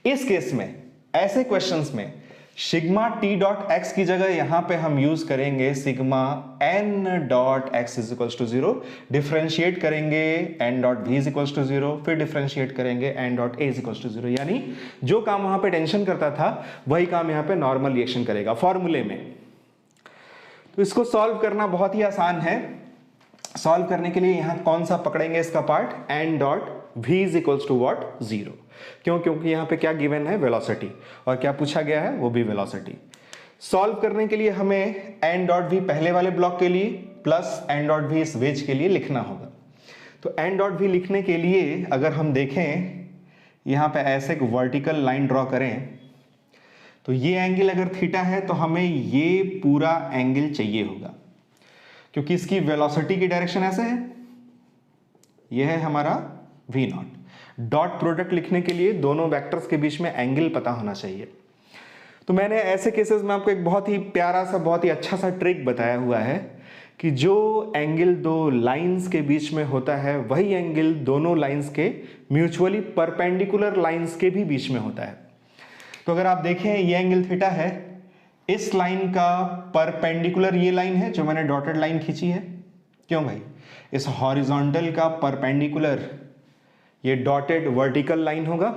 इस केस में, ऐसे क्वेश्चंस में सिग्मा टी डॉट एक्स की जगह यहां पे हम यूज करेंगे sigma N dot X is equals to 0, differentiate करेंगे N dot V is equals to 0, फिर डिफरेंशिएट करेंगे N dot A is equals to 0। यानी जो काम वहां पे टेंशन करता था वही काम यहां पे नॉर्मल रिएक्शन करेगा फॉर्मूले में। तो इसको सॉल्व करना बहुत ही आसान है। सॉल्व करने के लिए यहां कौन सा पकड़ेंगे इसका part? N dot V is equals to what? 0। क्यों? क्योंकि यहां पे क्या गिवन है? वेलोसिटी, और क्या पूछा गया है? वो भी वेलोसिटी। सॉल्व करने के लिए हमें एन डॉट वी पहले वाले ब्लॉक के लिए प्लस एन डॉट वी इस वेज के लिए लिखना होगा। तो एन डॉट वी लिखने के लिए अगर हम देखें यहां पे ऐसे एक वर्टिकल लाइन ड्रॉ करें, तो ये एंगल अगर थीटा है तो हमें ये पूरा एंगल चाहिए होगा, क्योंकि इसकी वेलोसिटी की डायरेक्शन ऐसे है, यह है हमारा वी नॉट। डॉट प्रोडक्ट लिखने के लिए दोनों वेक्टर्स के बीच में एंगल पता होना चाहिए। तो मैंने ऐसे केसेस में आपको एक बहुत ही प्यारा सा, बहुत ही अच्छा सा ट्रिक बताया हुआ है कि जो एंगल दो लाइंस के बीच में होता है वही एंगल दोनों लाइंस के म्यूचुअली परपेंडिकुलर लाइंस के भी बीच में होता है। तो अगर आप देखें ये एंगल थीटा है, इस लाइन का परपेंडिकुलर ये लाइन है जो मैंने डॉटेड लाइन खींची है। क्यों भाई? इस हॉरिजॉन्टल का परपेंडिकुलर ये डॉटेड वर्टिकल लाइन होगा,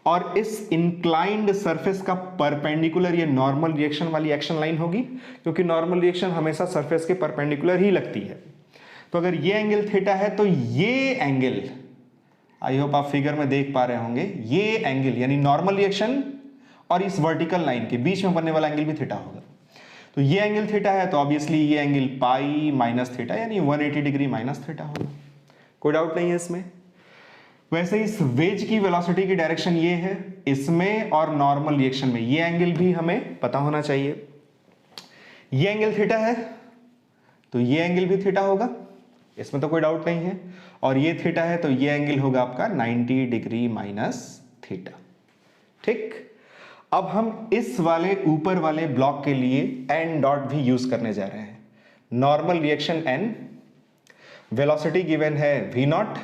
और इस इंक्लाइंड सरफेस का परपेंडिकुलर ये नॉर्मल रिएक्शन वाली एक्शन लाइन होगी, क्योंकि नॉर्मल रिएक्शन हमेशा सरफेस के परपेंडिकुलर ही लगती है। तो अगर ये एंगल थीटा है तो ये एंगल, आई होप आप फिगर में देख पा रहे होंगे, ये एंगल यानी नॉर्मल रिएक्शन और इस वर्टिकल लाइन के बीच में बनने वाला एंगल भी थीटा होगा। तो ये एंगल थीटा है तो ऑब्वियसली ये एंगल पाई माइनस थीटा यानी 180 डिग्री माइनस थीटा होगा। कोई डाउट नहीं है इसमें। वैसे इस वेज की वेलोसिटी की डायरेक्शन ये है, इसमें और नॉर्मल रिएक्शन में ये एंगल भी हमें पता होना चाहिए। ये एंगल थीटा है तो ये एंगल भी थीटा होगा, इसमें तो कोई डाउट नहीं है। और ये थीटा है तो ये एंगल होगा आपका 90 डिग्री माइनस थीटा। ठीक, अब हम इस वाले ऊपर वाले ब्लॉक के लिए एन डॉट भी यूज करने जा रहे हैं। Normal reaction N, velocity given है वी नॉट,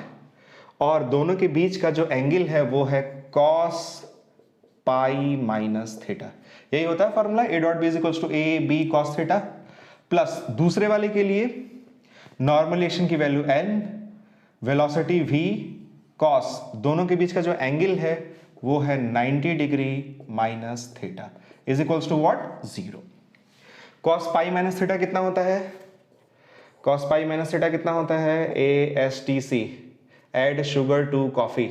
और दोनों के बीच का जो एंगल है वो है कॉस पाई माइनस थीटा। यही होता है formula, A dot B is equals to A B cos theta, plus दूसरे वाले के लिए नॉर्मल रिएक्शन की value N, velocity V, cos, दोनों के बीच का जो एंगल है वो है 90 degree minus theta is equals to what? 0। Cos pi minus theta कितना होता है? कॉस पाई माइनस थीटा कितना होता है? ASTC, add sugar to coffee,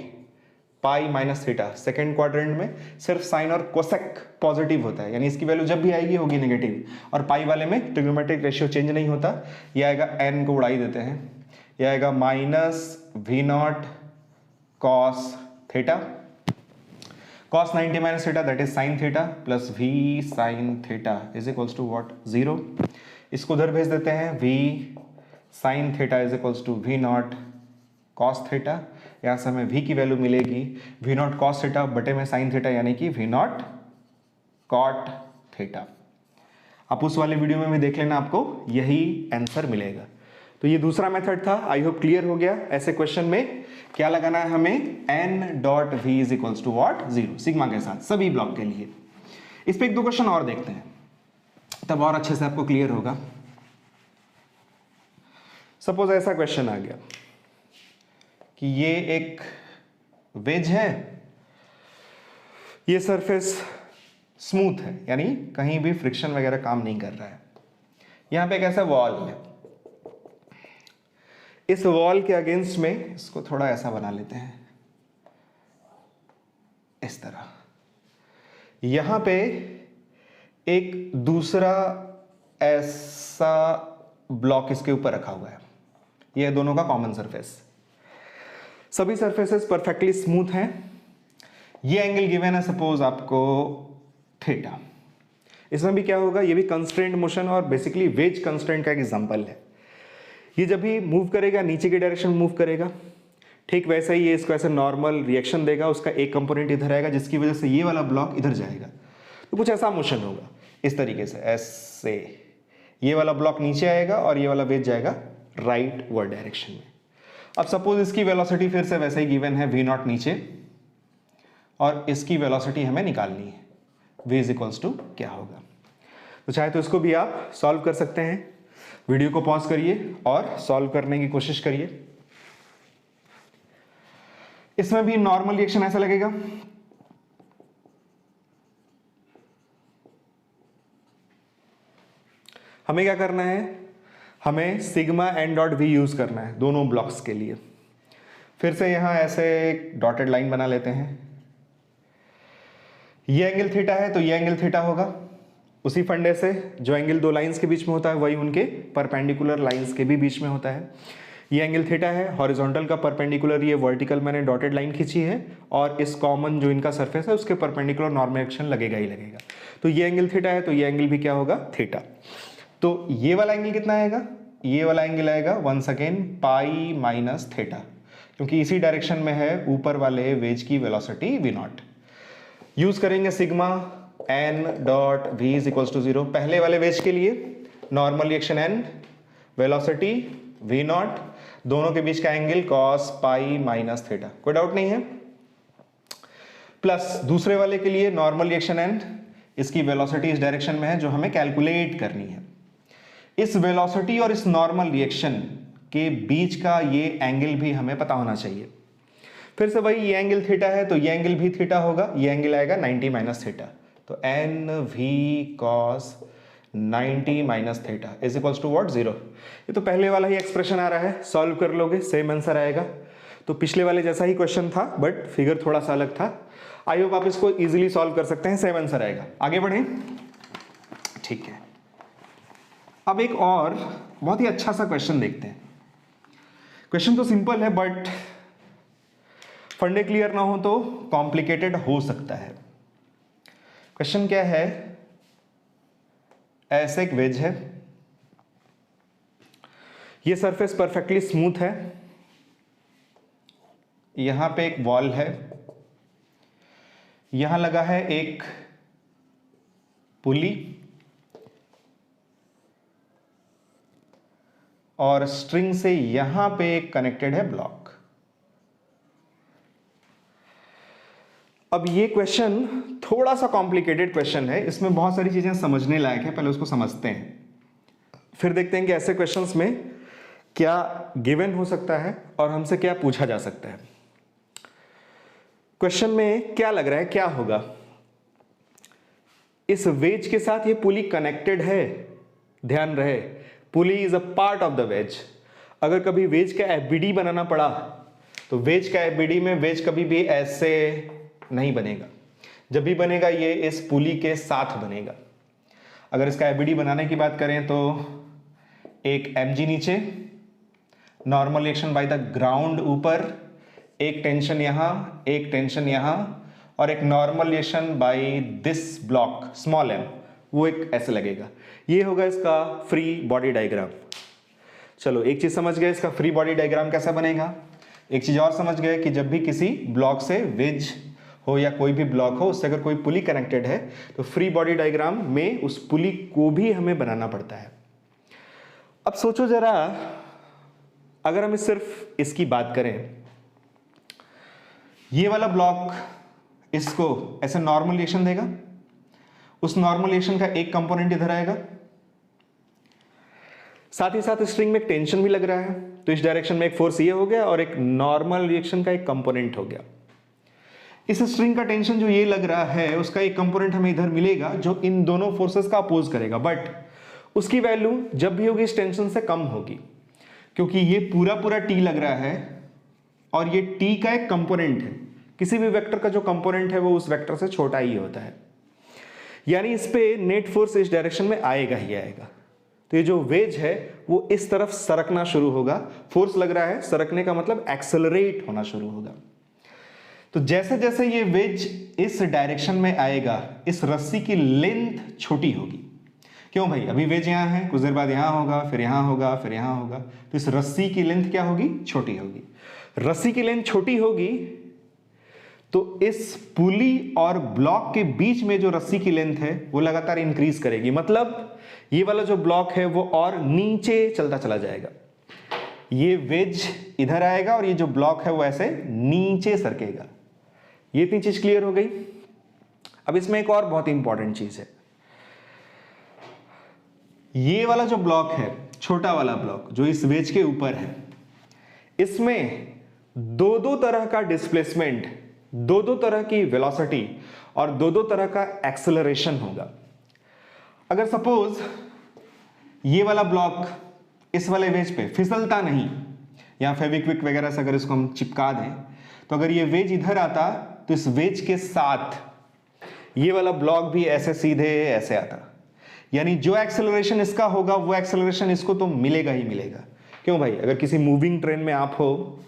pi minus theta. Second quadrant में सिर्फ साइन और कोसेक पॉजिटिव होता है, यानी इसकी वैल्यू जब भी आएगी होगी नेगेटिव, और पाई वाले में ट्रिग्नोमेट्रिक रेशियो चेंज नहीं होता। यह आएगा n को उड़ाई देते हैं, यह आएगा minus V nought cos theta, cos 90 minus theta that is sine theta, plus V sine theta is equals to what? 0। इसको उधर भेज देते हैं, V sine theta is equals to V nought cos theta. यहाँ से हमें v की value मिलेगी वी नॉट कॉस थीटा बटे में साइन थीटा, यानी कि वी नॉट कॉट थीटा। आप उस वाले वीडियो में भी देख लेना, आपको यही आंसर मिलेगा। तो ये दूसरा मेथड था, आई होप क्लियर हो गया। ऐसे क्वेश्चन में क्या लगाना है हमें? N dot V is equals to what? 0, sigma के साथ सभी ब्लॉक के लिए। इस पे एक दो क्वेश्चन और देखते हैं, तब और अच्छे से आपको क्लियर होगा। सपोज ऐसा क्वेश्चन आ गया कि ये एक वेज है, ये सरफेस स्मूथ है, यानी कहीं भी फ्रिक्शन वगैरह काम नहीं कर रहा है। यहां पे एक ऐसा वॉल है, इस वॉल के अगेंस्ट में इसको थोड़ा ऐसा बना लेते हैं, इस तरह। यहां पे एक दूसरा ऐसा ब्लॉक इसके ऊपर रखा हुआ है, यह दोनों का कॉमन सरफेस। सभी सरफेसेस परफेक्टली स्मूथ हैं। ये एंगल गिवन है सपोज आपको थीटा। इसमें भी क्या होगा, ये भी कंस्ट्रेंट मोशन और बेसिकली वेज कंस्ट्रेंट का एक एग्जांपल है। ये जब भी मूव करेगा नीचे की डायरेक्शन मूव करेगा, ठीक वैसे ही ये इसको ऐसे नॉर्मल रिएक्शन देगा, उसका एक कंपोनेंट इधर आएगा जिसकी वजह से ये वाला ब्लॉक इधर जाएगा, तो कुछ ऐसा मोशन होगा इस तरीके से, ऐसे ये वाला ब्लॉक नीचे आएगा और ये वाला वेज जाएगा राइट वर्ड डायरेक्शन में। अब सपोज इसकी वेलोसिटी फिर से वैसे ही गिवन है v नॉट नीचे, और इसकी वेलोसिटी हमें निकालनी है, v इज इक्वल्स टू क्या होगा। तो चाहे तो इसको भी आप सॉल्व कर सकते हैं। वीडियो को पॉज करिए और सॉल्व करने की कोशिश करिए। इसमें भी नॉर्मल रिएक्शन ऐसा लगेगा, हमें क्या करना है, हमें sigma N dot V use करना है दोनों ब्लॉक्स के लिए। फिर से यहां ऐसे एक डॉटेड लाइन बना लेते हैं। ये एंगल थीटा है तो ये एंगल थीटा होगा, उसी फंडे से जो एंगल दो लाइंस के बीच में होता है वही उनके परपेंडिकुलर लाइंस के भी बीच में होता है। ये एंगल थीटा है, हॉरिजॉन्टल का परपेंडिकुलर, ये वर्टिकल मैंने डॉटेड लाइन खींची है, और इस कॉमन जो इनका सरफेस है उसके परपेंडिकुलर नॉर्मल एक्शन लगेगा ही लगेगा। तो ये एंगल थीटा है तो ये एंगल भी क्या होगा, थीटा। तो ये वाला एंगल कितना आएगा, ये वाला एंगल आएगा once again pi minus theta, क्योंकि इसी डायरेक्शन में है ऊपर वाले वेज की वेलोसिटी v नॉट। यूज करेंगे sigma N dot V is equals to 0 पहले वाले वेज के लिए, normal reaction N, velocity v nought, दोनों के बीच का angle cos pi minus theta, कोई डाउट नहीं है। प्लस दूसरे वाले के लिए नॉर्मल रिएक्शन एन, इसकी वेलोसिटी इस डायरेक्शन में है जो हमें कैलकुलेट करनी है। इस वेलोसिटी और इस नॉर्मल रिएक्शन के बीच का ये एंगल भी हमें पता होना चाहिए। फिर से वही, ये एंगल थीटा है तो ये एंगल भी थीटा होगा, ये एंगल आएगा 90 माइनस थीटा, तो N V cos 90 minus theta is equals to what, 0। ये तो पहले वाला ही एक्सप्रेशन आ रहा है, सॉल्व कर लोगे सेम आंसर आएगा। तो पिछले वाले जैसा ही क्वेश्चन था बट फिगर थोड़ा सा अलग था। आई होप आप इसको इजीली सॉल्व कर सकते हैं, सेम आंसर आएगा। आगे बढ़ें, ठीक है। अब एक और बहुत ही अच्छा सा क्वेश्चन देखते हैं। क्वेश्चन तो सिंपल है बट फंडे क्लियर ना हो तो कॉम्प्लिकेटेड हो सकता है। क्वेश्चन क्या है, ऐसे एक वेज है, ये सरफेस परफेक्टली स्मूथ है, यहां पे एक वॉल है, यहां लगा है एक पुली और स्ट्रिंग से यहां पे एक कनेक्टेड है ब्लॉक। अब ये क्वेश्चन थोड़ा सा कॉम्प्लिकेटेड क्वेश्चन है, इसमें बहुत सारी चीजें समझने लायक है, पहले उसको समझते हैं, फिर देखते हैं कि ऐसे क्वेश्चंस में क्या गिवन हो सकता है और हमसे क्या पूछा जा सकता है। क्वेश्चन में क्या लग रहा है, क्या होगा, इस वेज के साथ ये पुली कनेक्टेड है, ध्यान रहे pulley is a part of the wedge. अगर कभी वेज का एफबीडी बनाना पड़ा तो वेज का एफबीडी में वेज कभी भी ऐसे नहीं बनेगा, जब भी बनेगा ये इस पुली के साथ बनेगा। अगर इसका एफबीडी बनाने की बात करें तो एक mg नीचे, normal reaction by the ground ऊपर, एक टेंशन यहां, एक टेंशन यहां, और एक normal reaction by this block small m, वो एक ऐसे लगेगा। ये होगा इसका फ्री बॉडी डायग्राम। चलो एक चीज समझ गए इसका फ्री बॉडी डायग्राम कैसा बनेगा। एक चीज और समझ गए कि जब भी किसी ब्लॉक से वेज हो या कोई भी ब्लॉक हो उससे अगर कोई पुली कनेक्टेड है तो फ्री बॉडी डायग्राम में उस पुली को भी हमें बनाना पड़ता है। अब सोचो जरा, अगर हम सिर्फ इसकी बात करें, ये वाला ब्लॉक इसको ऐसे नॉर्मल रिएक्शन देगा, उस नॉर्मल रिएक्शन का एक कंपोनेंट इधर आएगा, साथ ही साथ स्ट्रिंग में एक टेंशन भी लग रहा है, तो इस डायरेक्शन में एक फोर्स ये हो गया और एक नॉर्मल रिएक्शन का एक कंपोनेंट हो गया। इस स्ट्रिंग का टेंशन जो ये लग रहा है उसका एक कंपोनेंट हमें इधर मिलेगा जो इन दोनों फोर्सेस का अपोज करेगा, बट उसकी वैल्यू जब भी होगी इस टेंशन से कम होगी, क्योंकि ये पूरा पूरा टी लग रहा है और ये टी का एक कंपोनेंट है। किसी भी वेक्टर का जो कंपोनेंट है वो उस वेक्टर से छोटा ही होता है। यानी इस पे नेट फोर्स इस डायरेक्शन में आएगा ही आएगा। तो ये जो वेज है वो इस तरफ सरकना शुरू होगा, फोर्स लग रहा है, सरकने का मतलब एक्सेलरेट होना शुरू होगा। तो जैसे जैसे ये वेज इस डायरेक्शन में आएगा, इस रस्सी की लेंथ छोटी होगी। क्यों भाई, अभी वेज यहां है, कुछ देर बाद यहां होगा, फिर यहां होगा, फिर यहां होगा, तो इस रस्सी की लेंथ क्या होगी, छोटी होगी। रस्सी की लेंथ छोटी होगी तो इस पुली और ब्लॉक के बीच में जो रस्सी की लेंथ है वो लगातार इंक्रीज करेगी, मतलब ये वाला जो ब्लॉक है वो और नीचे चलता चला जाएगा। ये वेज इधर आएगा और ये जो ब्लॉक है वो ऐसे नीचे सरकेगा। ये इतनी चीज क्लियर हो गई। अब इसमें एक और बहुत इंपॉर्टेंट चीज है, ये वाला जो ब्लॉक है, छोटा वाला ब्लॉक जो इस वेज के ऊपर है, इसमें दो दो तरह का डिस्प्लेसमेंट, दो दो तरह की वेलोसिटी और दो दो तरह का एक्सेलरेशन होगा। अगर सपोज ये वाला ब्लॉक इस वाले वेज पे फिसलता नहीं, या फेविक्विक वगैरह से अगर इसको हम चिपका दें, तो अगर ये वेज इधर आता तो इस वेज के साथ ये वाला ब्लॉक भी ऐसे सीधे ऐसे आता, यानी जो एक्सेलरेशन इसका होगा वो एक्सेलरेशन इसको तो मिलेगा ही मिलेगा। क्यों भाई, अगर किसी मूविंग ट्रेन में आप हो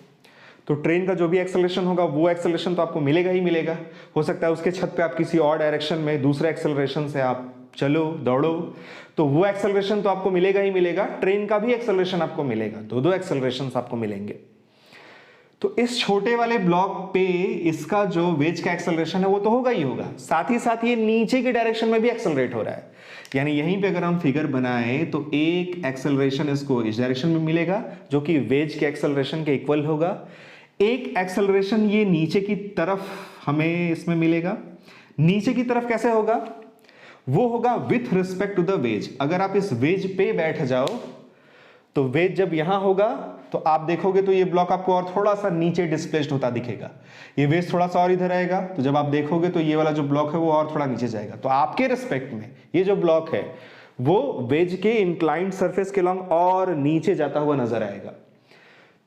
तो ट्रेन का जो भी एक्सेलरेशन होगा वो एक्सेलरेशन तो आपको मिलेगा ही मिलेगा। हो सकता है उसके छत पे आप किसी और डायरेक्शन में दूसरे एक्सेलरेशन से आप चलो दौड़ो, तो वो एक्सेलरेशन तो आपको मिलेगा ही मिलेगा। ट्रेन का भी एक्सेलरेशन आपको मिलेगा, दो दो एक्सेलरेशन आपको मिलेंगे। तो इस छोटे वाले ब्लॉक पे इसका जो वेज का एक्सेलरेशन है वो तो होगा ही होगा, साथ ही साथ ये नीचे की डायरेक्शन में भी एक्सेलरेट हो रहा है। यानी यहीं पे अगर हम फिगर बनाएं तो एक एक्सेलरेशन इसको इस डायरेक्शन में मिलेगा जो कि वेज के एक्सेलरेशन के इक्वल होगा, एक एक्सेलरेशन ये नीचे की तरफ हमें इसमें मिलेगा। नीचे की तरफ कैसे होगा, वो होगा with respect to the wedge. अगर आप इस वेज पे बैठ जाओ तो वेज जब यहां होगा तो आप देखोगे तो ये ब्लॉक आपको और थोड़ा सा नीचे डिस्प्लेस्ड होता दिखेगा, ये वेज थोड़ा सा और इधर आएगा, तो जब आप देखोगे तो ये वाला जो ब्लॉक है वो और थोड़ा नीचे जाएगा। तो आपके रिस्पेक्ट में ये जो ब्लॉक है वो वेज के इंक्लाइंड सरफेस के लॉन्ग और नीचे जाता हुआ नजर आएगा।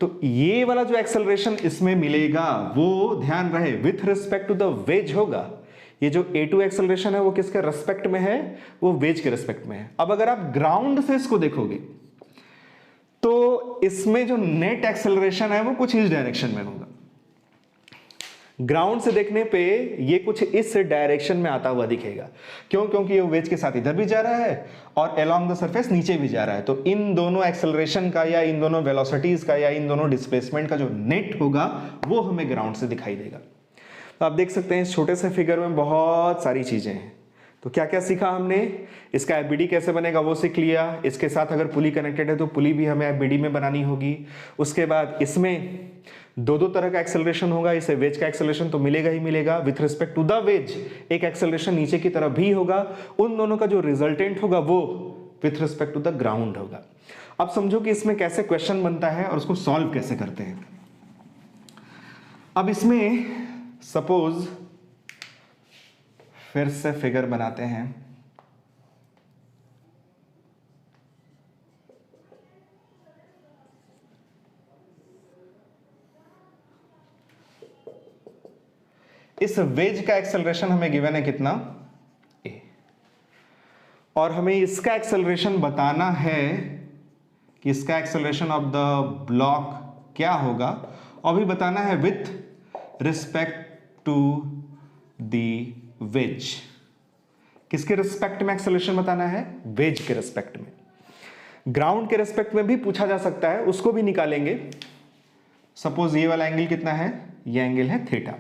तो ये वाला जो एक्सेलरेशन इसमें मिलेगा वो ध्यान रहे with respect to the wedge होगा। ये जो A2 एक्सेलरेशन है वो किसके रिस्पेक्ट में है, वो वेज के रिस्पेक्ट में है। अब अगर आप ग्राउंड से इसको देखोगे तो इसमें जो नेट एक्सेलरेशन है वो कुछ इस डायरेक्शन में होगा। ग्राउंड से देखने पे ये कुछ इस डायरेक्शन में आता हुआ दिखेगा। क्यों, क्योंकि ये वेज के साथ इधर भी जा रहा है और अलोंग द सरफेस नीचे भी जा रहा है। तो इन दोनों एक्सेलरेशन का या इन दोनों वेलोसिटीज का या इन दोनों डिस्प्लेसमेंट का जो नेट होगा वो हमें ग्राउंड से दिखाई देगा। तो आप देख सकते हैं इस छोटे से फिगर में बहुत सारी चीजें हैं। तो क्या क्या सीखा हमने, इसका एफबीडी कैसे बनेगा वो सीख लिया, इसके साथ अगर पुली कनेक्टेड है तो पुली भी हमें एफबीडी में बनानी होगी। उसके बाद इसमें दो दो तरह का एक्सेलरेशन होगा, इसे वेज का एक्सेलरेशन तो मिलेगा ही मिलेगा, with respect to the wedge एक एक्सेलरेशन नीचे की तरफ भी होगा, उन दोनों का जो रिजल्टेंट होगा वो with respect to the ground होगा। अब समझो कि इसमें कैसे क्वेश्चन बनता है और उसको सॉल्व कैसे करते हैं। अब इसमें सपोज फिर से फिगर बनाते हैं। इस वेज का एक्सेलरेशन हमें गिवन है कितना, a, और हमें इसका एक्सेलरेशन बताना है कि इसका एक्सेलरेशन ऑफ द ब्लॉक क्या होगा, और भी बताना है with respect to the wedge. किसके रिस्पेक्ट में एक्सेलरेशन बताना है, वेज के रिस्पेक्ट में। ग्राउंड के रिस्पेक्ट में भी पूछा जा सकता है, उसको भी निकालेंगे। सपोज ये वाला एंगल कितना है, ये एंगल है थीटा,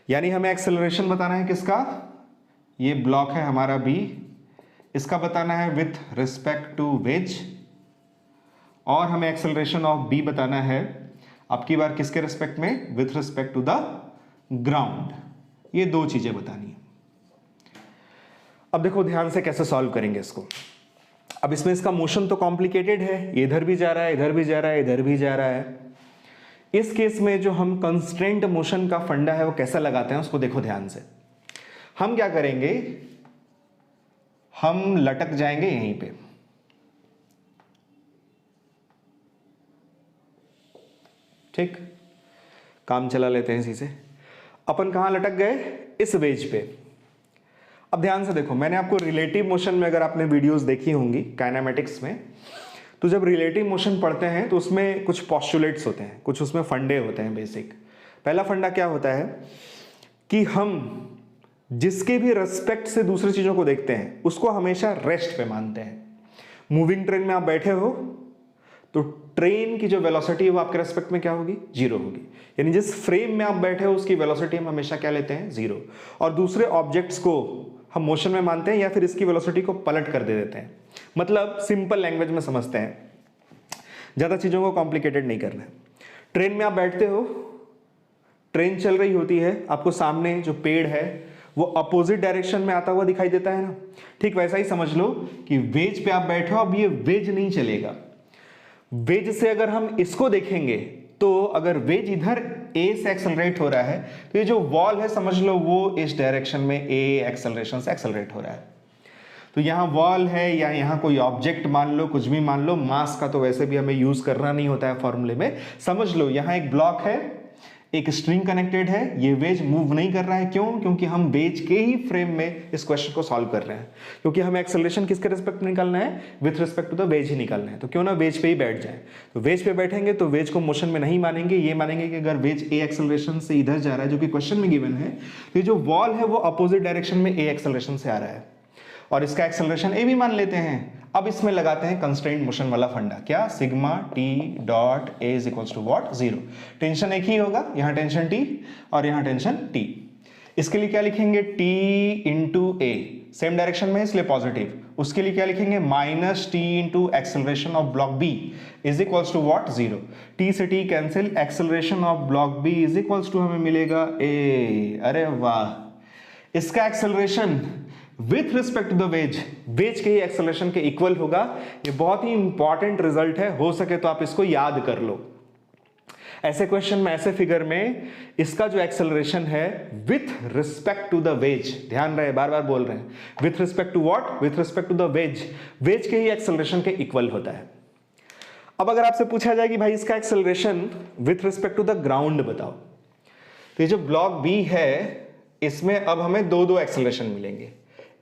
यानी हमें एक्सेलरेशन बताना है किसका, ये ब्लॉक है हमारा बी, इसका बताना है विथ रिस्पेक्ट टू वेज, और हमें एक्सेलरेशन ऑफ बी बताना है अब की बार किसके रिस्पेक्ट में, with respect to the ground. ये दो चीजें बतानी है। अब देखो ध्यान से कैसे सॉल्व करेंगे इसको। अब इसमें इसका मोशन तो कॉम्प्लिकेटेड है, इधर भी जा रहा है, इधर भी जा रहा है, इधर भी जा रहा है। इस केस में जो हम कंस्ट्रेंट मोशन का फंडा है वो कैसा लगाते हैं उसको देखो ध्यान से। हम क्या करेंगे, हम लटक जाएंगे यहीं पे, ठीक, काम चला लेते हैं इसी से। अपन कहां लटक गए, इस वेज पे। अब ध्यान से देखो, मैंने आपको रिलेटिव मोशन में, अगर आपने वीडियोस देखी होंगी काइनेमेटिक्स में, तो जब रिलेटिव मोशन पढ़ते हैं तो उसमें कुछ पोस्टुलेट्स होते हैं, कुछ उसमें फंडे होते हैं बेसिक। पहला फंडा क्या होता है कि हम जिसके भी रेस्पेक्ट से दूसरी चीज़ों को देखते हैं उसको हमेशा रेस्ट पे मानते हैं। मूविंग ट्रेन में आप बैठे हो तो ट्रेन की जो वेलोसिटी है वो आपके रेस्पेक्ट में क्या होगी? जीरो होगी। यानी जिस फ्रेम में आप बैठे हो उसकी वेलोसिटी हम हमेशा क्या लेते हैं? जीरो। और दूसरे ऑब्जेक्ट्स को हम मोशन में मानते हैं या फिर इसकी वेलोसिटी को पलट कर दे देते हैं। मतलब सिंपल लैंग्वेज में समझते हैं, ज़्यादा चीज़ों को कॉम्प्लिकेटेड नहीं करना है। ट्रेन में आप बैठते हो, ट्रेन चल रही होती है, आपको सामने जो पेड़ है वो अपोजिट डायरेक्शन में आता हुआ दिखाई देता है ना। ठीक वैसा ही समझ लो कि वेज पे आप बैठे हो, अब ये वेज नहीं चलेगा। वेज से अगर हम इसको देखेंगे तो अगर वेज इधर ए से एक्सेलरेट हो रहा है तो ये जो वॉल है समझ लो वो इस डायरेक्शन में ए एक्सेलरेशन से एक्सेलरेट हो रहा है। तो यहाँ वॉल है या यहाँ कोई ऑब्जेक्ट मान लो, कुछ भी मान लो, मास का तो वैसे भी हमें यूज करना नहीं होता है फॉर्मूले में। समझ लो यहाँ एक ब्लॉक है, एक स्ट्रिंग कनेक्टेड है, ये वेज मूव नहीं कर रहा है। क्यों? क्योंकि हम वेज के ही फ्रेम में इस क्वेश्चन को सॉल्व कर रहे हैं, क्योंकि हमें एक्सेलरेशन किसके रिस्पेक्ट में निकालना है? With respect to the wedge ही निकालना है। तो क्यों ना वेज पे ही बैठ जाए। तो वेज पे बैठेंगे तो वेज को मोशन में नहीं मानेंगे, ये मानेंगे कि अगर वेज ए एक्सेलरेशन से इधर जा रहा है जो कि क्वेश्चन में गिवन है, तो ये जो वॉल है वो अपोजिट डायरेक्शन में ए एक्सेलरेशन से आ रहा है और इसका एक्सेलरेशन ए भी मान लेते हैं। अब इसमें लगाते हैं कंस्ट्रेंट मोशन वाला फंडा। क्या? Sigma T dot A is equals to what? Zero. Tension एक ही होगा, यहाँ टेंशन टी और यहाँ टेंशन टी। इसके लिए क्या लिखेंगे? T into A, same direction में इसलिए पॉजिटिव। उसके लिए क्या लिखेंगे? Minus T into acceleration of block B is equals to what? Zero. T से T cancel, acceleration of block B is equals to हमें मिलेगा ए। अरे वाह, इसका acceleration with respect to the wedge, wedge के ही एक्सेलरेशन के equal होगा। ये बहुत ही इंपॉर्टेंट रिजल्ट है, हो सके तो आप इसको याद कर लो। ऐसे क्वेश्चन में, ऐसे फिगर में इसका जो एक्सेलरेशन है with respect to the wedge, ध्यान रहे, बार बार बोल रहे हैं, with respect to what? With respect to the wedge, wedge के ही एक्सेलरेशन के इक्वल होता है। अब अगर आपसे पूछा जाए कि भाई इसका acceleration with respect to the ground बताओ, तो ये जो ब्लॉक बी है इसमें अब हमें दो एक्सेलरेशन मिलेंगे।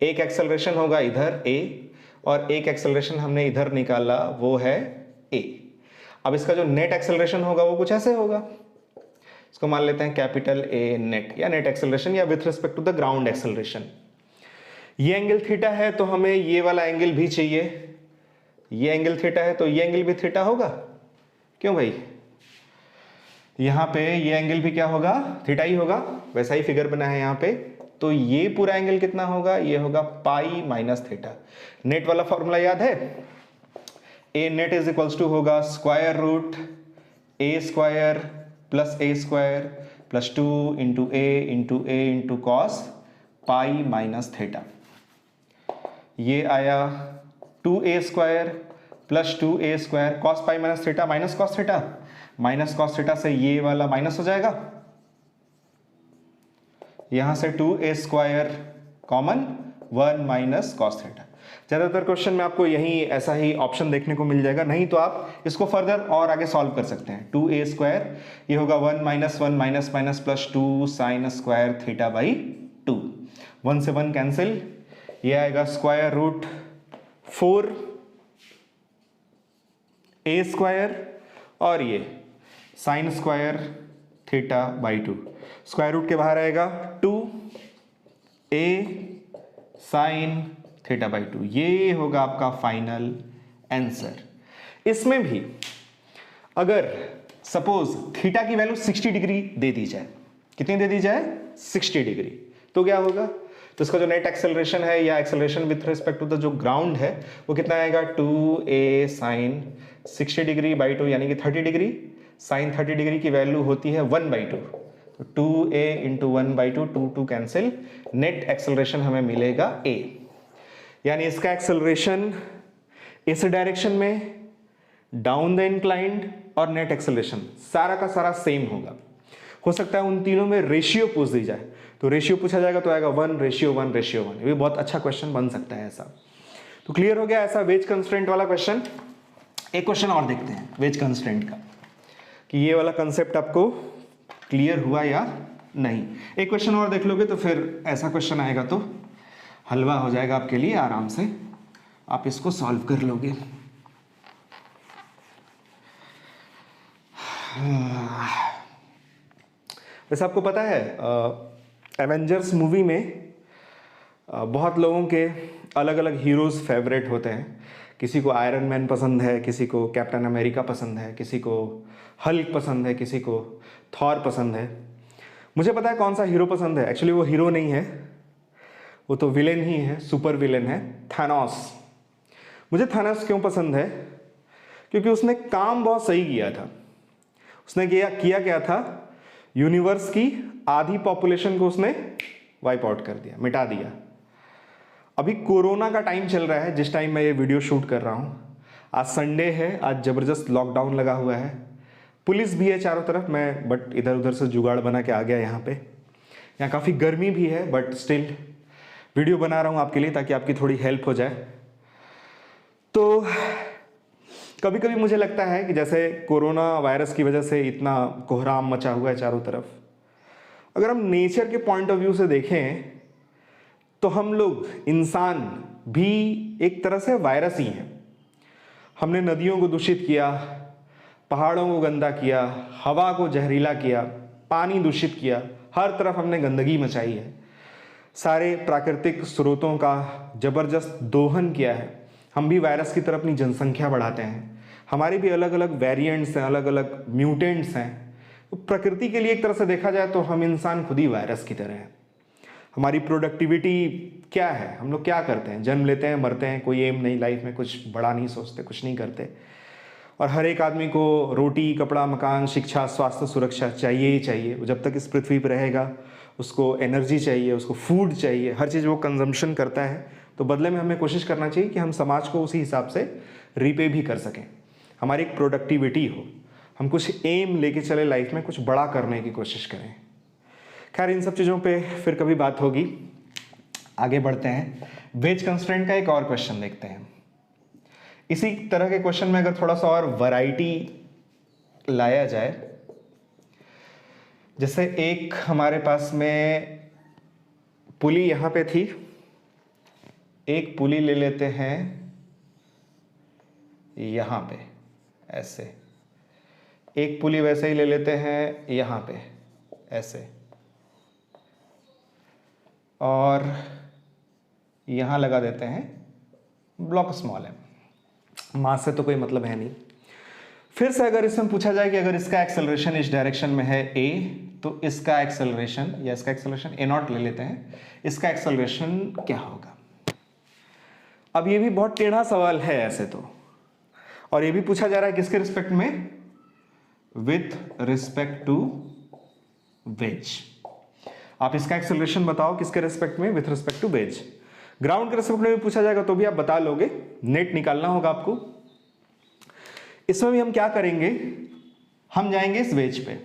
एक एक्सेलरेशन होगा इधर ए और एक एक्सेलरेशन हमने इधर निकाला वो है ए। अब इसका जो नेट एक्सेलरेशन होगा वो कुछ ऐसे होगा, इसको मान लेते हैं कैपिटल ए नेट, या नेट एक्सेलरेशन या with respect to the ground acceleration. ये एंगल थीटा है तो हमें ये वाला एंगल भी चाहिए, ये एंगल थीटा है तो ये एंगल भी थीटा होगा। क्यों भाई? यहां पे ये एंगल भी क्या होगा? थीटा ही होगा। वैसा ही फिगर बना है यहां पे, तो ये पूरा एंगल कितना होगा? ये होगा पाई माइनस थीटा। नेट वाला फॉर्मूला याद है? A net is equals to होगा square root A square plus A square plus 2 into A into cos pi minus theta. ये आया 2a square plus 2a square cos pi minus theta minus cos theta, minus cos theta से ये वाला minus हो जाएगा, यहां से 2a square common 1 minus cos theta. ज्यादातर क्वेश्चन में आपको यही ऐसा ही ऑप्शन देखने को मिल जाएगा, नहीं तो आप इसको फर्दर और आगे सॉल्व कर सकते हैं। 2a स्क्वायर ये होगा 1 minus 1 minus minus plus 2 sign square theta by 2, 1 से 1 कैंसिल, ये आएगा स्क्वायर रूट 4 a स्क्वायर और ये sine square theta by 2, square root के बाहर आएगा 2a साइन थीटा बाई 2। ये होगा आपका फाइनल आंसर। इसमें भी अगर सपोज थीटा की वैल्यू 60 डिग्री दे दी जाए, कितनी दे दी जाए? 60 डिग्री, तो क्या होगा? तो इसका जो नेट एक्सेलरेशन है या acceleration with respect to the जो ग्राउंड है वो कितना आएगा? 2a साइन 60 डिग्री बाई 2 यानी कि 30 डिग्री। साइन 30 डिग्री की वैल्यू होती है 1/2, तो 2a into 1/2, 2 cancel, net acceleration हमें मिलेगा a। यानी इसका एक्सेलरेशन इस डायरेक्शन में डाउन द इंक्लाइंड और नेट एक्सेलरेशन सारा का सारा सेम होगा। हो सकता है उन तीनों में रेशियो पूछ दी जाए, तो रेशियो पूछा जाएगा तो आएगा 1:1:1। ये भी बहुत अच्छा क्वेश्चन बन सकता है ऐसा। तो क्लियर हो गया ऐसा वेज कंस्ट्रेंट वाला क्वेश्चन। एक क्वेश्चन और देखते हैं वेज कंस्ट्रेंट का, कि ये वाला कंसेप्ट आपको क्लियर हुआ या नहीं। एक क्वेश्चन और देख लोगे तो फिर ऐसा क्वेश्चन आएगा तो हलवा हो जाएगा आपके लिए, आराम से आप इसको सॉल्व कर लोगे। वैसे आपको पता है एवेंजर्स मूवी में बहुत लोगों के अलग अलग हीरोज़ फेवरेट होते हैं। किसी को आयरन मैन पसंद है, किसी को कैप्टन अमेरिका पसंद है, किसी को हल्क पसंद है, किसी को थॉर पसंद है। मुझे पता है कौन सा हीरो पसंद है। एक्चुअली वो हीरो नहीं है, वो तो विलेन ही है, सुपर विलेन है, थानोस। मुझे थानोस क्यों पसंद है? क्योंकि उसने काम बहुत सही किया था। उसने किया क्या था, यूनिवर्स की आधी पॉपुलेशन को उसने वाइप आउट कर दिया, मिटा दिया। अभी कोरोना का टाइम चल रहा है जिस टाइम मैं ये वीडियो शूट कर रहा हूँ। आज संडे है, आज ज़बरदस्त लॉकडाउन लगा हुआ है, पुलिस भी है चारों तरफ। मैं बट इधर उधर से जुगाड़ बना के आ गया यहाँ पे। यहाँ काफ़ी गर्मी भी है, बट स्टिल वीडियो बना रहा हूँ आपके लिए ताकि आपकी थोड़ी हेल्प हो जाए। तो कभी कभी मुझे लगता है कि जैसे कोरोना वायरस की वजह से इतना कोहराम मचा हुआ है चारों तरफ, अगर हम नेचर के पॉइंट ऑफ व्यू से देखें तो हम लोग इंसान भी एक तरह से वायरस ही हैं। हमने नदियों को दूषित किया, पहाड़ों को गंदा किया, हवा को जहरीला किया, पानी दूषित किया, हर तरफ हमने गंदगी मचाई है। सारे प्राकृतिक स्रोतों का ज़बरदस्त दोहन किया है। हम भी वायरस की तरफ अपनी जनसंख्या बढ़ाते हैं। हमारी भी अलग अलग वेरिएंट्स हैं, अलग अलग म्यूटेंट्स हैं। तो प्रकृति के लिए एक तरह से देखा जाए तो हम इंसान खुद ही वायरस की तरह हैं। हमारी प्रोडक्टिविटी क्या है, हम लोग क्या करते हैं, जन्म लेते हैं, मरते हैं, कोई एम नहीं लाइफ में, कुछ बड़ा नहीं सोचते, कुछ नहीं करते। और हर एक आदमी को रोटी, कपड़ा, मकान, शिक्षा, स्वास्थ्य, सुरक्षा चाहिए ही चाहिए। जब तक इस पृथ्वी पर रहेगा उसको एनर्जी चाहिए, उसको फूड चाहिए, हर चीज़ वो कंजम्पशन करता है। तो बदले में हमें कोशिश करना चाहिए कि हम समाज को उसी हिसाब से रीपे भी कर सकें। हमारी एक प्रोडक्टिविटी हो, हम कुछ एम लेके चले लाइफ में, कुछ बड़ा करने की कोशिश करें। खैर इन सब चीज़ों पे फिर कभी बात होगी। आगे बढ़ते हैं, वेज कंस्ट्रेंट का एक और क्वेश्चन देखते हैं। इसी तरह के क्वेश्चन में अगर थोड़ा सा और वैरायटी लाया जाए, जैसे एक हमारे पास में पुली यहाँ पे थी, एक पुली ले लेते हैं यहाँ पे ऐसे, एक पुली वैसे ही ले लेते हैं यहाँ पे ऐसे, और यहाँ लगा देते हैं ब्लॉक स्मॉल है। मास से तो कोई मतलब है नहीं। फिर से अगर इसमें पूछा जाए कि अगर इसका एक्सेलरेशन इस डायरेक्शन में है a, तो इसका एक्सेलरेशन या इसका एक्सेलरेशन a0 ले लेते हैं, इसका एक्सेलरेशन क्या होगा? अब ये भी बहुत टेढ़ा सवाल है ऐसे तो, और ये भी पूछा जा रहा है किसके रिस्पेक्ट में? With respect to wedge. आप इसका एक्सेलरेशन बताओ किसके रिस्पेक्ट में? With respect to wedge. Ground के रिस्पेक्ट में भी पूछा जाएगा तो भी आप बता लोगे, नेट निकालना होगा आपको। इसमें भी हम क्या करेंगे, हम जाएंगे इस वेज पे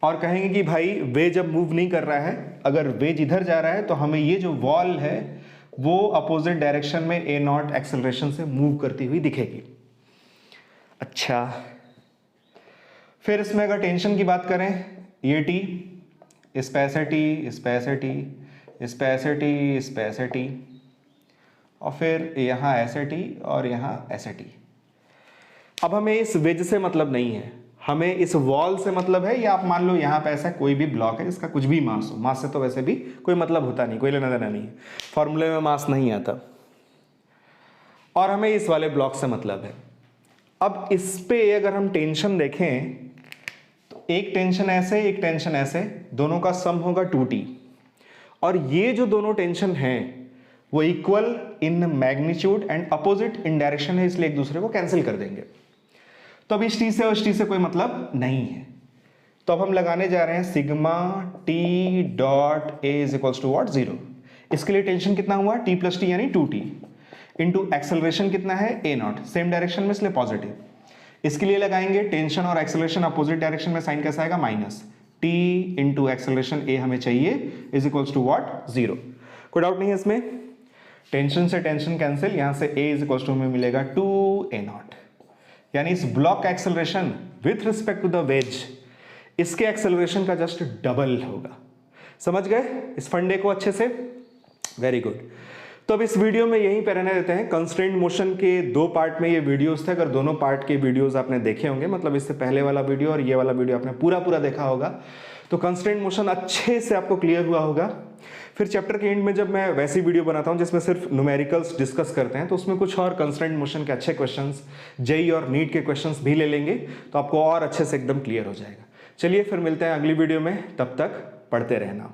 और कहेंगे कि भाई वेज अब मूव नहीं कर रहा है, अगर वेज इधर जा रहा है तो हमें ये जो वॉल है वो अपोजिट डायरेक्शन में a0 एक्सेलरेशन से मूव करती हुई दिखेगी। अच्छा, फिर इसमें अगर टेंशन की बात करें, ये t, इस पे ऐसे t, इस पे ऐसे t, इस पे ऐसे t, इस पे ऐसे t, और फिर यहाँ ऐसे t और यहाँ ऐसे t। अब हमें इस वेज से मतलब नहीं है, हमें इस वॉल से मतलब है। या आप मान लो यहाँ पे ऐसा कोई भी ब्लॉक है जिसका कुछ भी मास हो, मास से तो वैसे भी कोई मतलब होता नहीं, कोई लेना देना नहीं है, फॉर्मूले में मास नहीं आता, और हमें इस वाले ब्लॉक से मतलब है। अब इस पे अगर हम टेंशन देखें तो एक टेंशन ऐसे, एक टेंशन ऐसे, दोनों का सम होगा 2t, और ये जो दोनों टेंशन हैं वो equal in magnitude and opposite in direction है, इसलिए एक दूसरे को कैंसिल कर देंगे। तो अब इस t से और इस t से कोई मतलब नहीं है। तो अब हम लगाने जा रहे हैं sigma t dot a is equals to what? 0। इसके लिए टेंशन कितना हुआ? t प्लस टी यानी 2t, इंटू एक्सेलरेशन कितना है? a0, सेम डायरेक्शन में इसलिए पॉजिटिव। इसके लिए लगाएंगे टेंशन और एक्सेलरेशन अपोजिट डायरेक्शन में, साइन कैसा आएगा? Minus t into acceleration a हमें चाहिए इज इक्वल्स टू व्हाट? 0। कोई डाउट नहीं है इसमें। टेंशन से टेंशन कैंसिल, यहां से a इज इक्वल्स टू हमें मिलेगा 2a0, यानी इस ब्लॉक का acceleration with respect to the wedge इसके एक्सेलरेशन का जस्ट डबल होगा। समझ गए इस फंडे को अच्छे से? Very good. तो अब इस वीडियो में यहीं पर रहने देते हैं। कंस्ट्रेंट मोशन के 2 पार्ट में ये वीडियोस थे। अगर दोनों पार्ट के वीडियोस आपने देखे होंगे, मतलब इससे पहले वाला वीडियो और ये वाला वीडियो आपने पूरा देखा होगा, तो कंस्ट्रेंट मोशन अच्छे से आपको क्लियर हुआ होगा। फिर चैप्टर के एंड में जब मैं वैसी वीडियो बनाता हूं जिसमें सिर्फ न्यूमेरिकल्स डिस्कस करते हैं, तो उसमें कुछ और कंस्ट्रेंट मोशन के अच्छे क्वेश्चंस, जेईई और नीट के क्वेश्चंस भी ले लेंगे, तो आपको और अच्छे से एकदम क्लियर हो जाएगा। चलिए फिर मिलते हैं अगली वीडियो में, तब तक पढ़ते रहना।